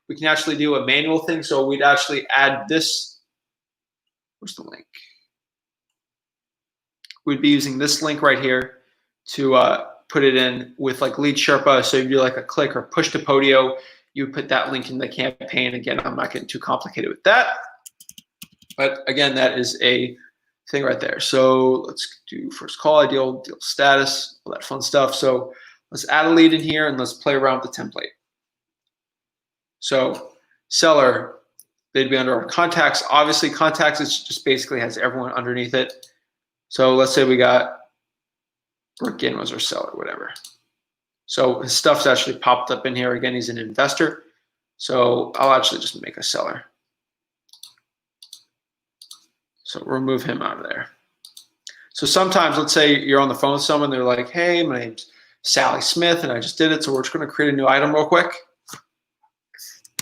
We can actually do a manual thing. So we'd actually add this. Where's the link? We'd be using this link right here to put it in with like lead Sherpa. So you do like a click or push to Podio. You put that link in the campaign. Again, I'm not getting too complicated with that. But again, that is a thing right there. So let's do first call, ideal, deal status, all that fun stuff. So let's add a lead in here and let's play around with the template. So seller, they'd be under our contacts. Obviously, contacts is just basically has everyone underneath it. So let's say we got Rick was our seller, whatever. So his stuff's actually popped up in here. Again, he's an investor. So I'll actually just make a seller. So remove him out of there. So sometimes, let's say you're on the phone with someone, they're like, hey, my name's Sally Smith, and I just did it, so we're just going to create a new item real quick.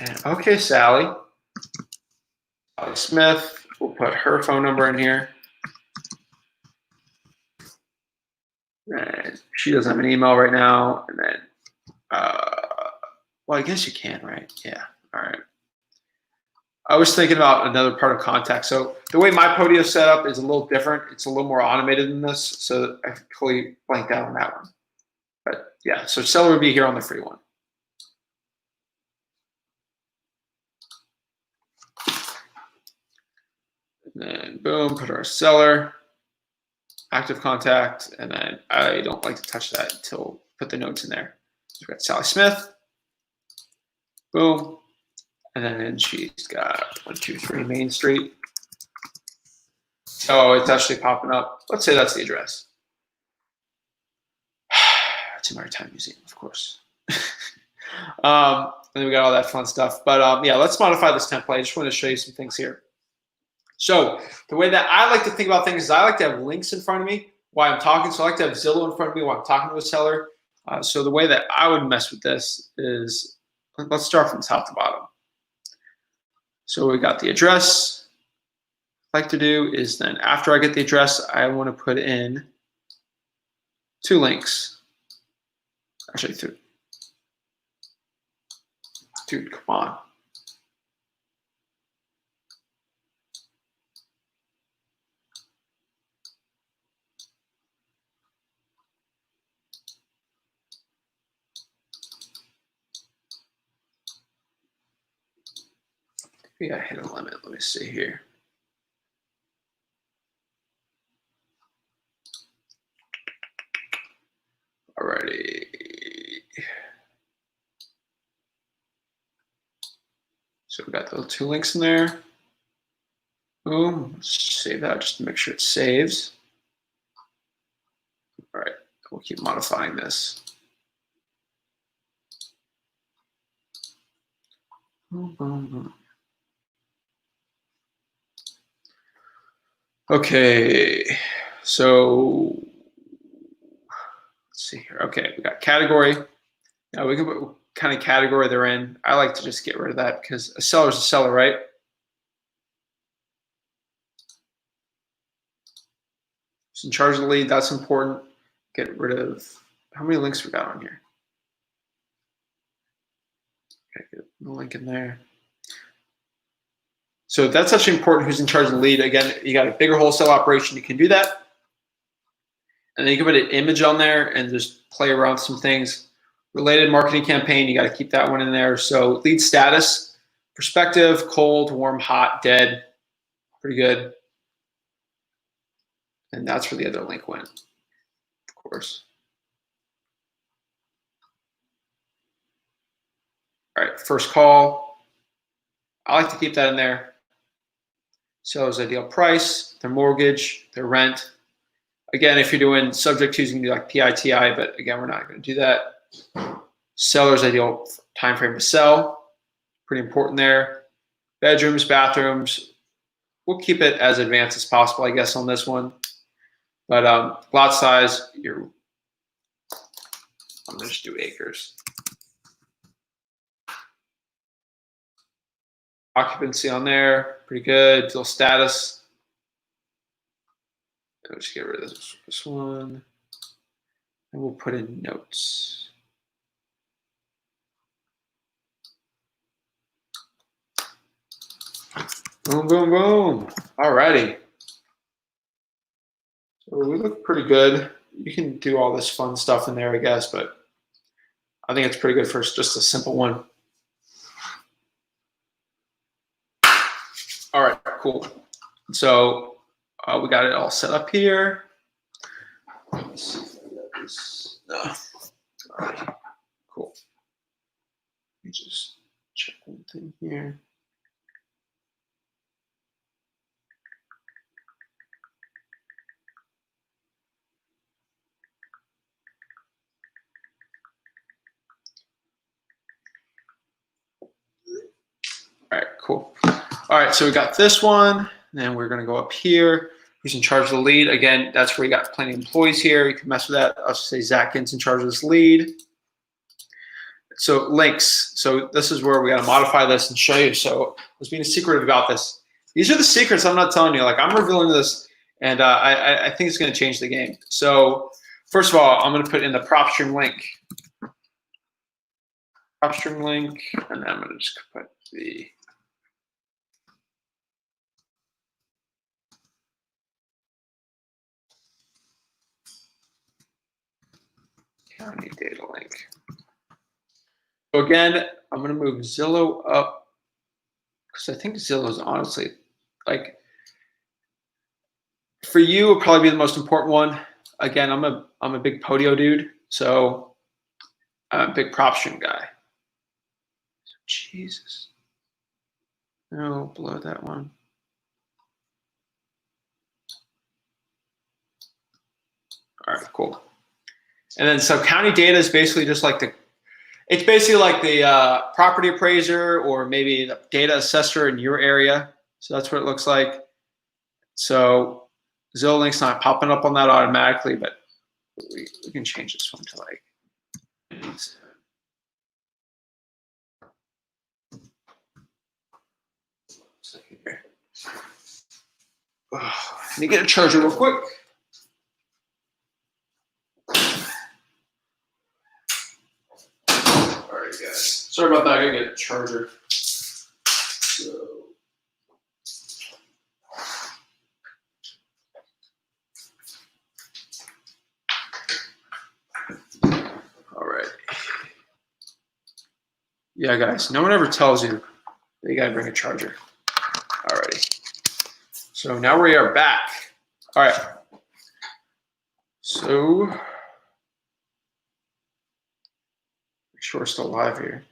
And okay, Sally Smith, we'll put her phone number in here. And she doesn't have an email right now. And then, well, I guess you can, right? Yeah, all right. I was thinking about another part of contact. So the way my Podio is set up is a little different. It's a little more automated than this. So I completely blanked out on that one. But yeah, so seller would be here on the free one. And then boom, put our seller, active contact, and then I don't like to touch that until put the notes in there. So we've got Sally Smith, boom. And then she's got 123 Main Street. So it's actually popping up. Let's say that's the address. It's a Maritime Museum, of course. And then we got all that fun stuff. But yeah, let's modify this template. I just want to show you some things here. So the way that I like to think about things is I like to have links in front of me while I'm talking. So I like to have Zillow in front of me while I'm talking to a seller. So the way that I would mess with this is, let's start from top to bottom. So we got the address. What I like to do is then after I get the address, I want to put in 2 links. Actually 3. Dude, come on. Maybe I hit a limit. Let me see here. Alrighty. So we got those 2 links in there. Boom. Save that just to make sure it saves. All right. We'll keep modifying this. Boom, boom, boom. Okay. So let's see here. Okay, we got category. Now we can put what kind of category they're in. I like to just get rid of that because a seller's a seller, right? Who's in charge of the lead? That's important. Get rid of, how many links we got on here? Okay, get the link in there. So that's actually important, who's in charge of the lead. Again, you got a bigger wholesale operation, you can do that. And then you can put an image on there and just play around with some things. Related marketing campaign, you got to keep that one in there. So lead status, perspective, cold, warm, hot, dead, pretty good. And that's where the other link went, of course. All right, first call. I like to keep that in there. Seller's ideal price, their mortgage, their rent. Again, if you're doing subject to, you can do like PITI, but again, we're not going to do that. Seller's ideal time frame to sell, pretty important there. Bedrooms, bathrooms, we'll keep it as advanced as possible, I guess, on this one. But lot size, I'm going to just do acres. Occupancy on there, pretty good. Deal status. Let's just get rid of this one. And we'll put in notes. Boom, boom, boom. All righty. So we look pretty good. You can do all this fun stuff in there, I guess, but I think it's pretty good for just a simple one. All right, cool. So we got it all set up here. Let's see if that is, no. All right, cool. Let me just check one thing here. All right, cool. All right, so we got this one, and then we're gonna go up here. Who's in charge of the lead? Again, that's where you got plenty of employees here. You can mess with that. I'll just say Zach Gint's in charge of this lead. So links. So this is where we gotta modify this and show you. So I was being secretive about this. These are the secrets I'm not telling you. Like I'm revealing this, and I think it's gonna change the game. So first of all, I'm gonna put in the prop stream link. Prop stream link, and then I'm gonna just put the county data link. So again, I'm gonna move Zillow up because I think Zillow is honestly like for you will probably be the most important one. Again, I'm a big Podio dude, so I'm a big prop stream guy. So, Jesus, no, below that one. All right, cool. And then so county data is basically just like it's basically like the property appraiser or maybe the data assessor in your area. So that's what it looks like. So Zillow link's not popping up on that automatically, but we can change this one to like. Let me get a charger real quick. All right, guys. Sorry about that. I gotta get a charger. So. All right. Yeah, guys. No one ever tells you that you gotta bring a charger. Alrighty. So now we are back. All right. So make sure we're still live here.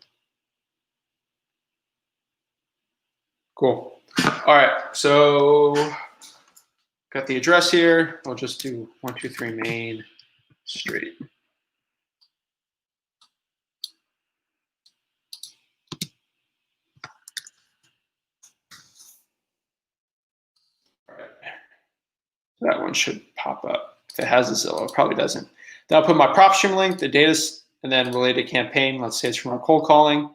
Cool. All right. So got the address here. We'll just do 123 Main Street. All right. That one should pop up. If it has a Zillow, it probably doesn't. Then I'll put my prop stream link, the data, and then related campaign. Let's say it's from our cold calling.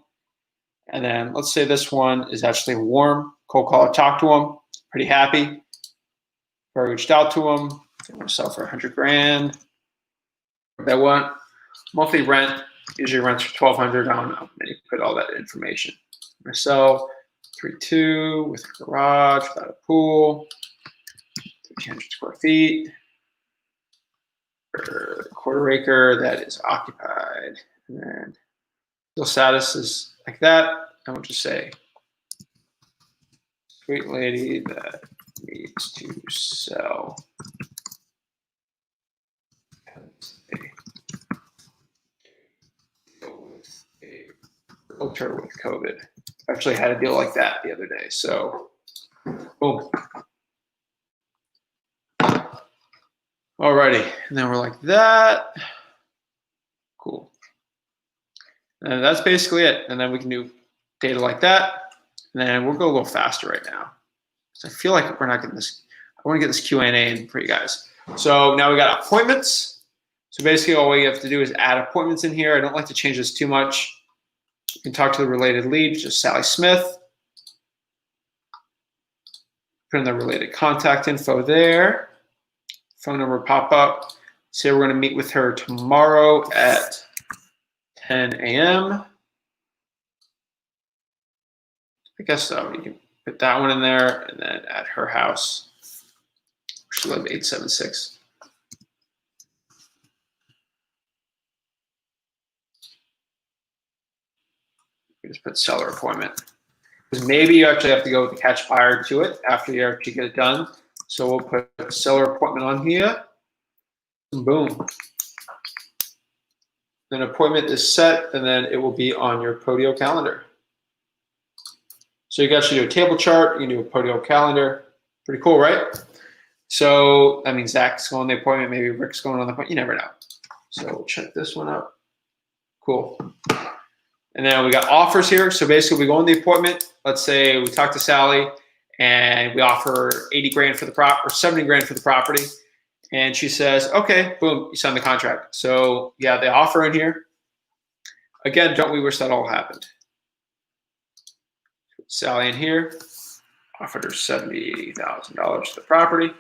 And then let's say this one is actually warm. Cold caller, talk to them. Pretty happy. I reached out to them. They want to sell for 100 grand. They want monthly rent. Usually rents for 1,200. I don't know. Then you put all that information. I'm going to sell 3.2 with a garage without a pool. 1,300 square feet. Quarter acre that is occupied. And then still status is like that. And we'll just say, sweet lady that needs to sell. A realtor with COVID. Actually had a deal like that the other day. So, boom. Alrighty, and then we're like that. Cool. And that's basically it. And then we can do data like that. And then we'll go a little faster right now. So I feel like we're not getting this. I want to get this Q&A in for you guys. So now we got appointments. So basically all we have to do is add appointments in here. I don't like to change this too much. You can talk to the related lead, just Sally Smith. Put in the related contact info there. Phone number pop up. Say we're going to meet with her tomorrow at 10 a.m. I guess so. You can put that one in there and then at her house. She lived 876. You just put seller appointment. Because maybe you actually have to go with the catch buyer to it after you actually get it done. So we'll put seller appointment on here. Boom. Then appointment is set, and then it will be on your Podio calendar. So you can actually do a table chart. You can do a Podio calendar. Pretty cool, right? So that means Zach's going on the appointment. Maybe Rick's going on the appointment. You never know. So we'll check this one out. Cool. And then we got offers here. So basically we go on the appointment. Let's say we talk to Sally and we offer 80 grand for the prop or 70 grand for the property. And she says, okay, boom, you sign the contract. So yeah, the offer in here. Again, don't we wish that all happened? Sally in here, offered her $70,000 for the property.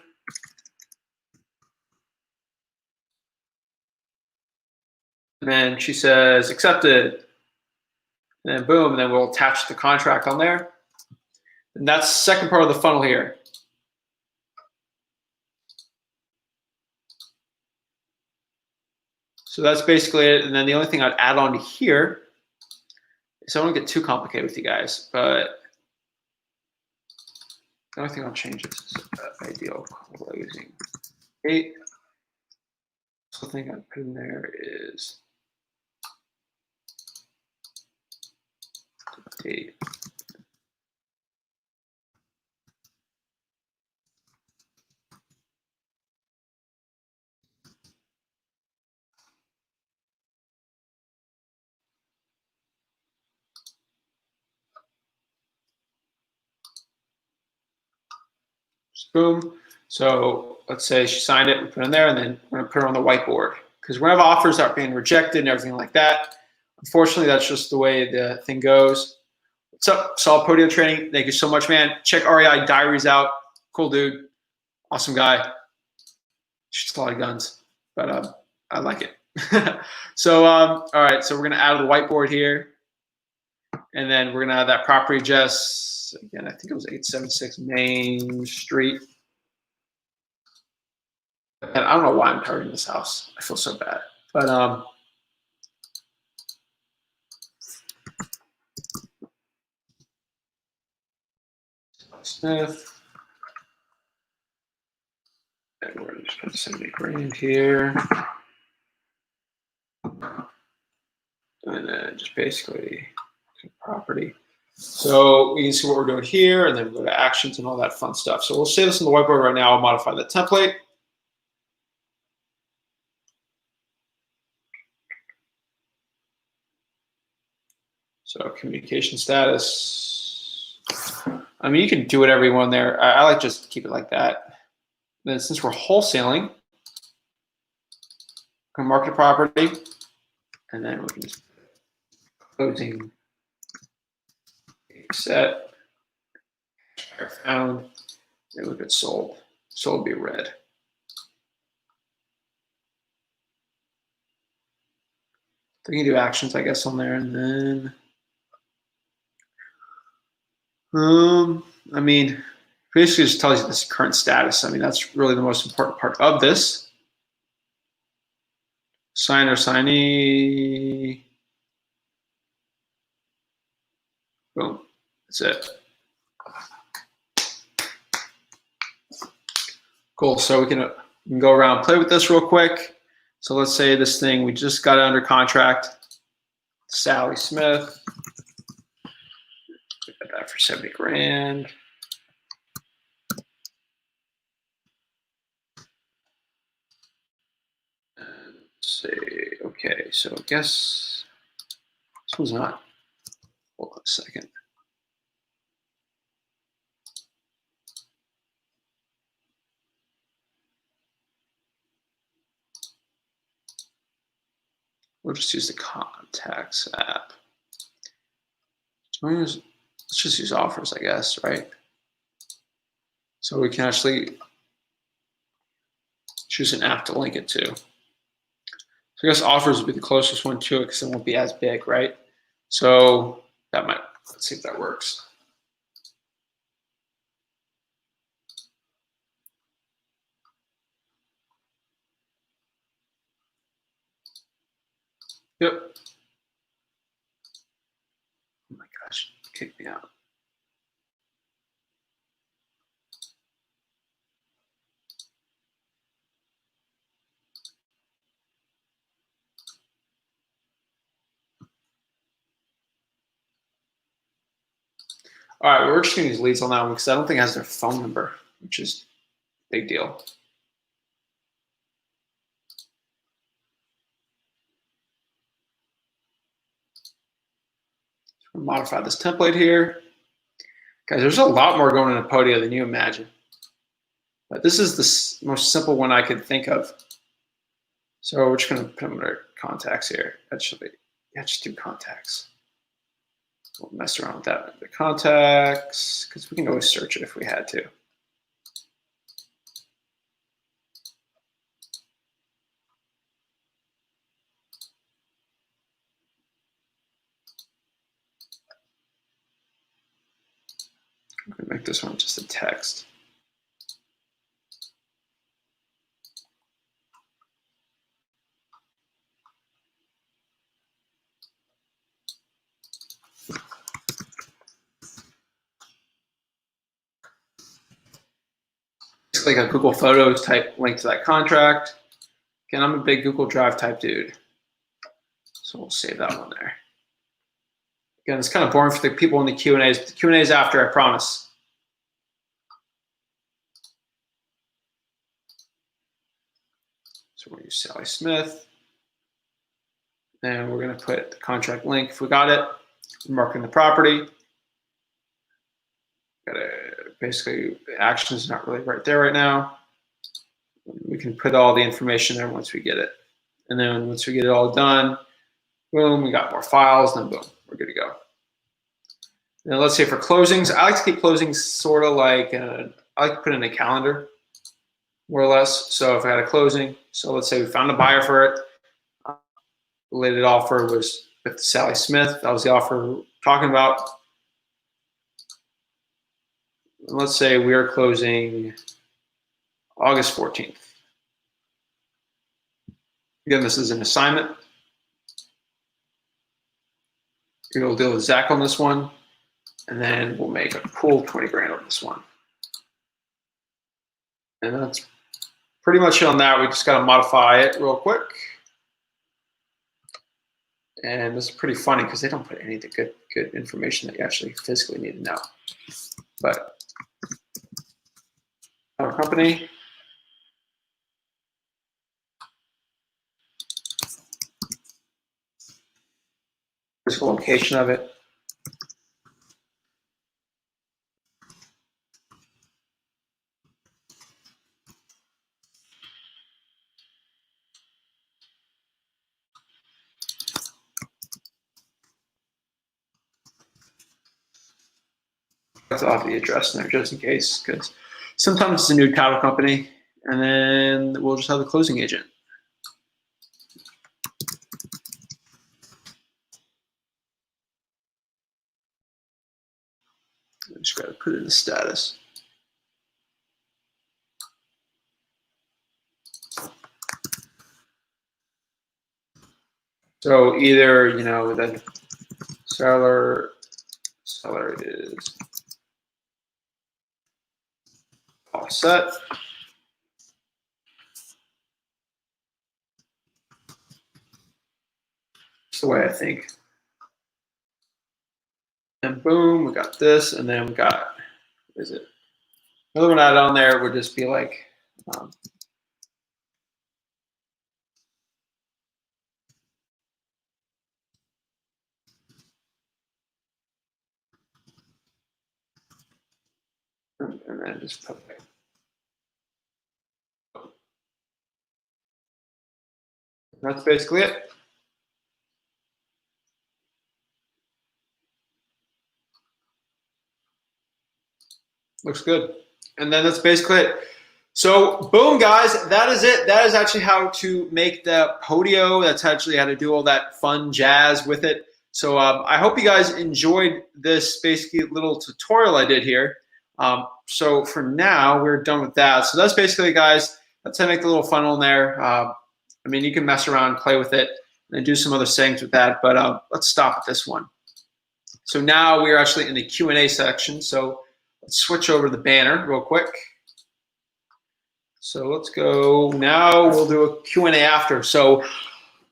And then she says, accepted. And then boom, and then we'll attach the contract on there. And that's the second part of the funnel here. So that's basically it. And then the only thing I'd add on to here is I don't want to get too complicated with you guys, but the only thing I'll change is ideal closing date. So the thing I'd put in there is date. Boom. So let's say she signed it, we put it in there, and then we're gonna put it on the whiteboard because we're gonna have offers that are being rejected and everything like that. Unfortunately, that's just the way the thing goes. What's up, Love Podio Training? Thank you so much, man. Check REI Diaries out. Cool dude, awesome guy. Shoots a lot of guns, but I like it. So all right, so we're gonna add the whiteboard here, and then we're gonna have that property address again. I think it was 876 Main Street. And I don't know why I'm targeting this house. I feel so bad, but Smith. And we're gonna just put 70 grand here. And then just basically property. So we can see what we're doing here, and then we go to actions and all that fun stuff. So we'll save this on the whiteboard right now. I'll modify the template. So communication status. I mean, you can do whatever you want there. I like just keep it like that. Then since we're wholesaling, we're gonna market a property, and then we can just closing set found. It would get sold. Sold would be red. So you can do actions, I guess, on there, and then I mean, basically just tells you this current status. I mean, that's really the most important part of this. Signer, signee. Boom. That's it. Cool. So we can go around, play with this real quick. So let's say this thing, we just got it under contract. Sally Smith. We got that for 70 grand. And say, okay, so I guess this was not, hold on a second. We'll just use the contacts app. Let's just use offers, I guess, right? So we can actually choose an app to link it to. So I guess offers would be the closest one to it because it won't be as big, right? So that might, let's see if that works. Yep. Oh my gosh, kick me out. All right, we're just gonna use leads on that one because I don't think it has their phone number, which is a big deal. So we'll modify this template here. Guys, there's a lot more going into Podio than you imagine. But this is the most simple one I could think of. So we're just gonna put them under contacts here. That should be, yeah, just do contacts. We'll mess around with that. The contacts, because we can always search it if we had to. I'm gonna make this one just a text. It's like a Google Photos type link to that contract. Again, I'm a big Google Drive type dude. So we'll save that one there. Again, it's kind of boring for the people in the Q&As. The Q&As after, I promise. So we're going to use Sally Smith. Then we're going to put the contract link if we got it. We're marking the property. Basically, action is not really right there right now. We can put all the information there once we get it. And then once we get it all done, boom, we got more files, then boom, we're good to go. Now let's say for closings, I like to keep closings sort of like, I like to put in a calendar, more or less. So if I had a closing, so let's say we found a buyer for it, the related offer was with Sally Smith, that was the offer we were talking about. And let's say we are closing August 14th. Again, this is an assignment. We'll deal with Zach on this one, and then we'll make a cool 20 grand on this one. And that's pretty much it on that. We just got to modify it real quick. And this is pretty funny because they don't put any of the good information that you actually physically need to know. But our company. Physical location of it. I'll have the address in there just in case, because sometimes it's a new title company, and then we'll just have the closing agent. I just got to put it in the status. So either, you know, the seller is all set. That's the way I think. And boom, we got this, and then we got, what is it? Another one added on there would just be like, and then just put it. That's basically it. Looks good. And then that's basically it. So boom, guys, that is it. That is actually how to make the Podio. That's actually how to do all that fun jazz with it. So I hope you guys enjoyed this basically little tutorial I did here. So for now, we're done with that. So that's basically, guys, that's how I make the little funnel in there. I mean, you can mess around, play with it, and do some other settings with that. But let's stop at this one. So now we're actually in the Q&A section. So let's switch over to the banner real quick. So let's go. Now we'll do a Q&A after. So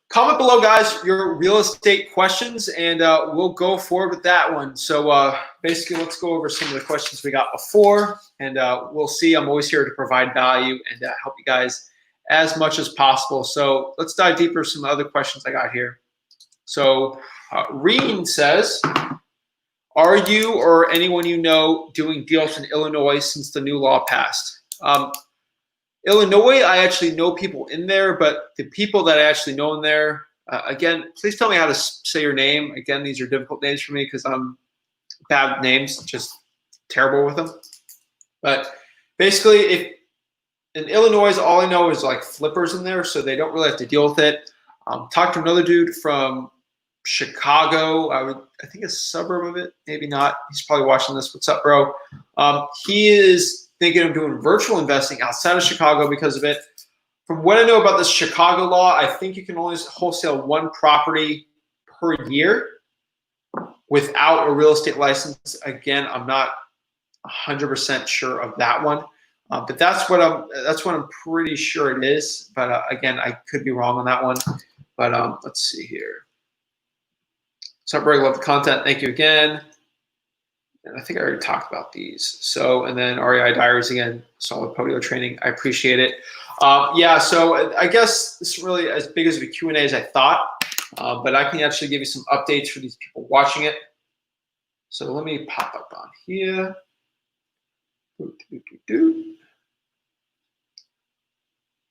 comment below, guys, your real estate questions, and we'll go forward with that one. So basically, let's go over some of the questions we got before, and we'll see. I'm always here to provide value and help you guys as much as possible. So let's dive deeper some other questions I got here. So Reen says, are you or anyone you know doing deals in Illinois since the new law passed? Illinois, I actually know people in there, but the people that I actually know in there, again, please tell me how to say your name. Again, these are difficult names for me because I'm bad with names, just terrible with them. But basically, if in Illinois, all I know is like flippers in there, so they don't really have to deal with it. Talked to another dude from Chicago. I think a suburb of it, maybe not. He's probably watching this. What's up, bro? He is thinking of doing virtual investing outside of Chicago because of it. From what I know about this Chicago law, I think you can only wholesale one property per year without a real estate license. Again, I'm not 100% sure of that one, but that's what I'm pretty sure it is. But again, I could be wrong on that one. But let's see here. So I really love the content. Thank you again. And I think I already talked about these. So, and then REI Diaries again, solid Podio training. I appreciate it. Yeah, so I guess this is really as big as a Q&A as I thought, but I can actually give you some updates for these people watching it. So let me pop up on here.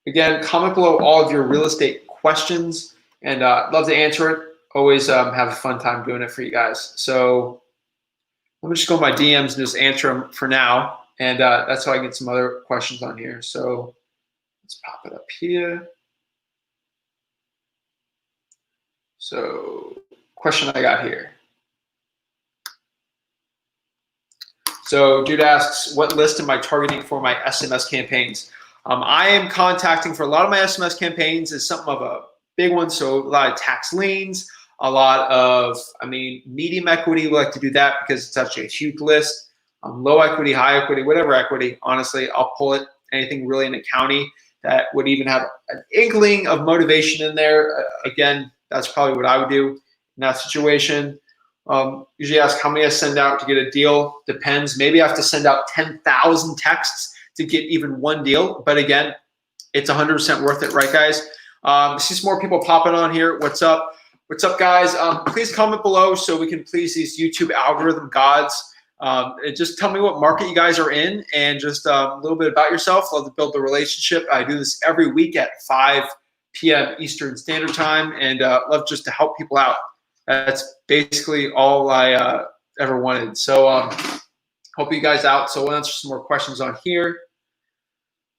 Again, comment below all of your real estate questions, and love to answer it. Always have a fun time doing it for you guys. So let me just go to my DMs and just answer them for now, and that's how I get some other questions on here. So let's pop it up here. So question I got here. So dude asks, what list am I targeting for my SMS campaigns? I am contacting for a lot of my SMS campaigns is something of a big one. So a lot of tax liens, a lot of, medium equity. We like to do that because it's actually a huge list. Low equity, high equity, whatever equity. Honestly, I'll pull it. Anything really in the county that would even have an inkling of motivation in there. Again, that's probably what I would do in that situation. Usually ask how many I send out to get a deal. Depends. Maybe I have to send out 10,000 texts to get even one deal. But again, it's 100% worth it, right, guys? See some more people popping on here. What's up? What's up, guys? Please comment below so we can please these YouTube algorithm gods. And just tell me what market you guys are in and just a little bit about yourself. Love to build the relationship. I do this every week at 5 p.m. Eastern Standard Time, and love just to help people out. That's basically all I ever wanted. So hope you guys out. So we'll answer some more questions on here.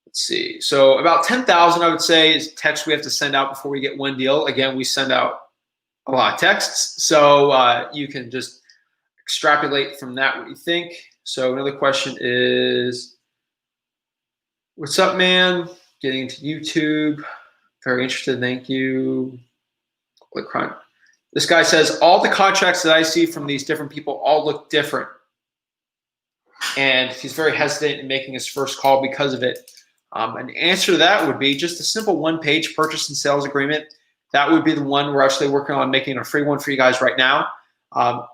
Let's see. So about 10,000, I would say, is text we have to send out before we get one deal. Again, we send out a lot of texts. So you can just extrapolate from that what you think. So another question is, what's up, man? Getting into YouTube. Very interested. Thank you. Click crime. This guy says, all the contracts that I see from these different people all look different. And he's very hesitant in making his first call because of it. An answer to that would be just a simple one-page purchase and sales agreement. That would be the one we're actually working on making a free one for you guys right now. I'm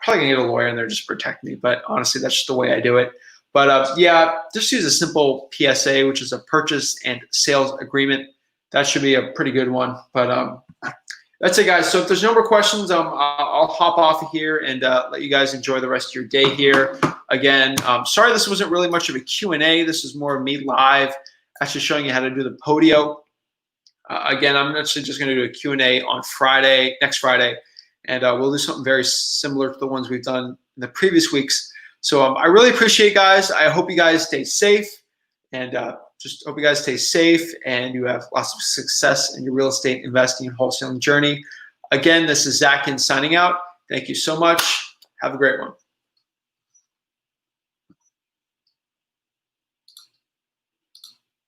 probably gonna get a lawyer in there just to protect me, but honestly, that's just the way I do it. But yeah, just use a simple PSA, which is a purchase and sales agreement. That should be a pretty good one. But that's it, guys. So if there's no more questions, I'll hop off of here and let you guys enjoy the rest of your day here. Again, sorry this wasn't really much of a Q&A. This is more of me live, actually showing you how to do the Podio. Again, I'm actually just going to do a Q&A on Friday, next Friday, and we'll do something very similar to the ones we've done in the previous weeks. So I really appreciate you guys. I hope you guys stay safe, and just hope you guys stay safe and you have lots of success in your real estate investing and wholesaling journey. Again, this is Zach signing out. Thank you so much. Have a great one.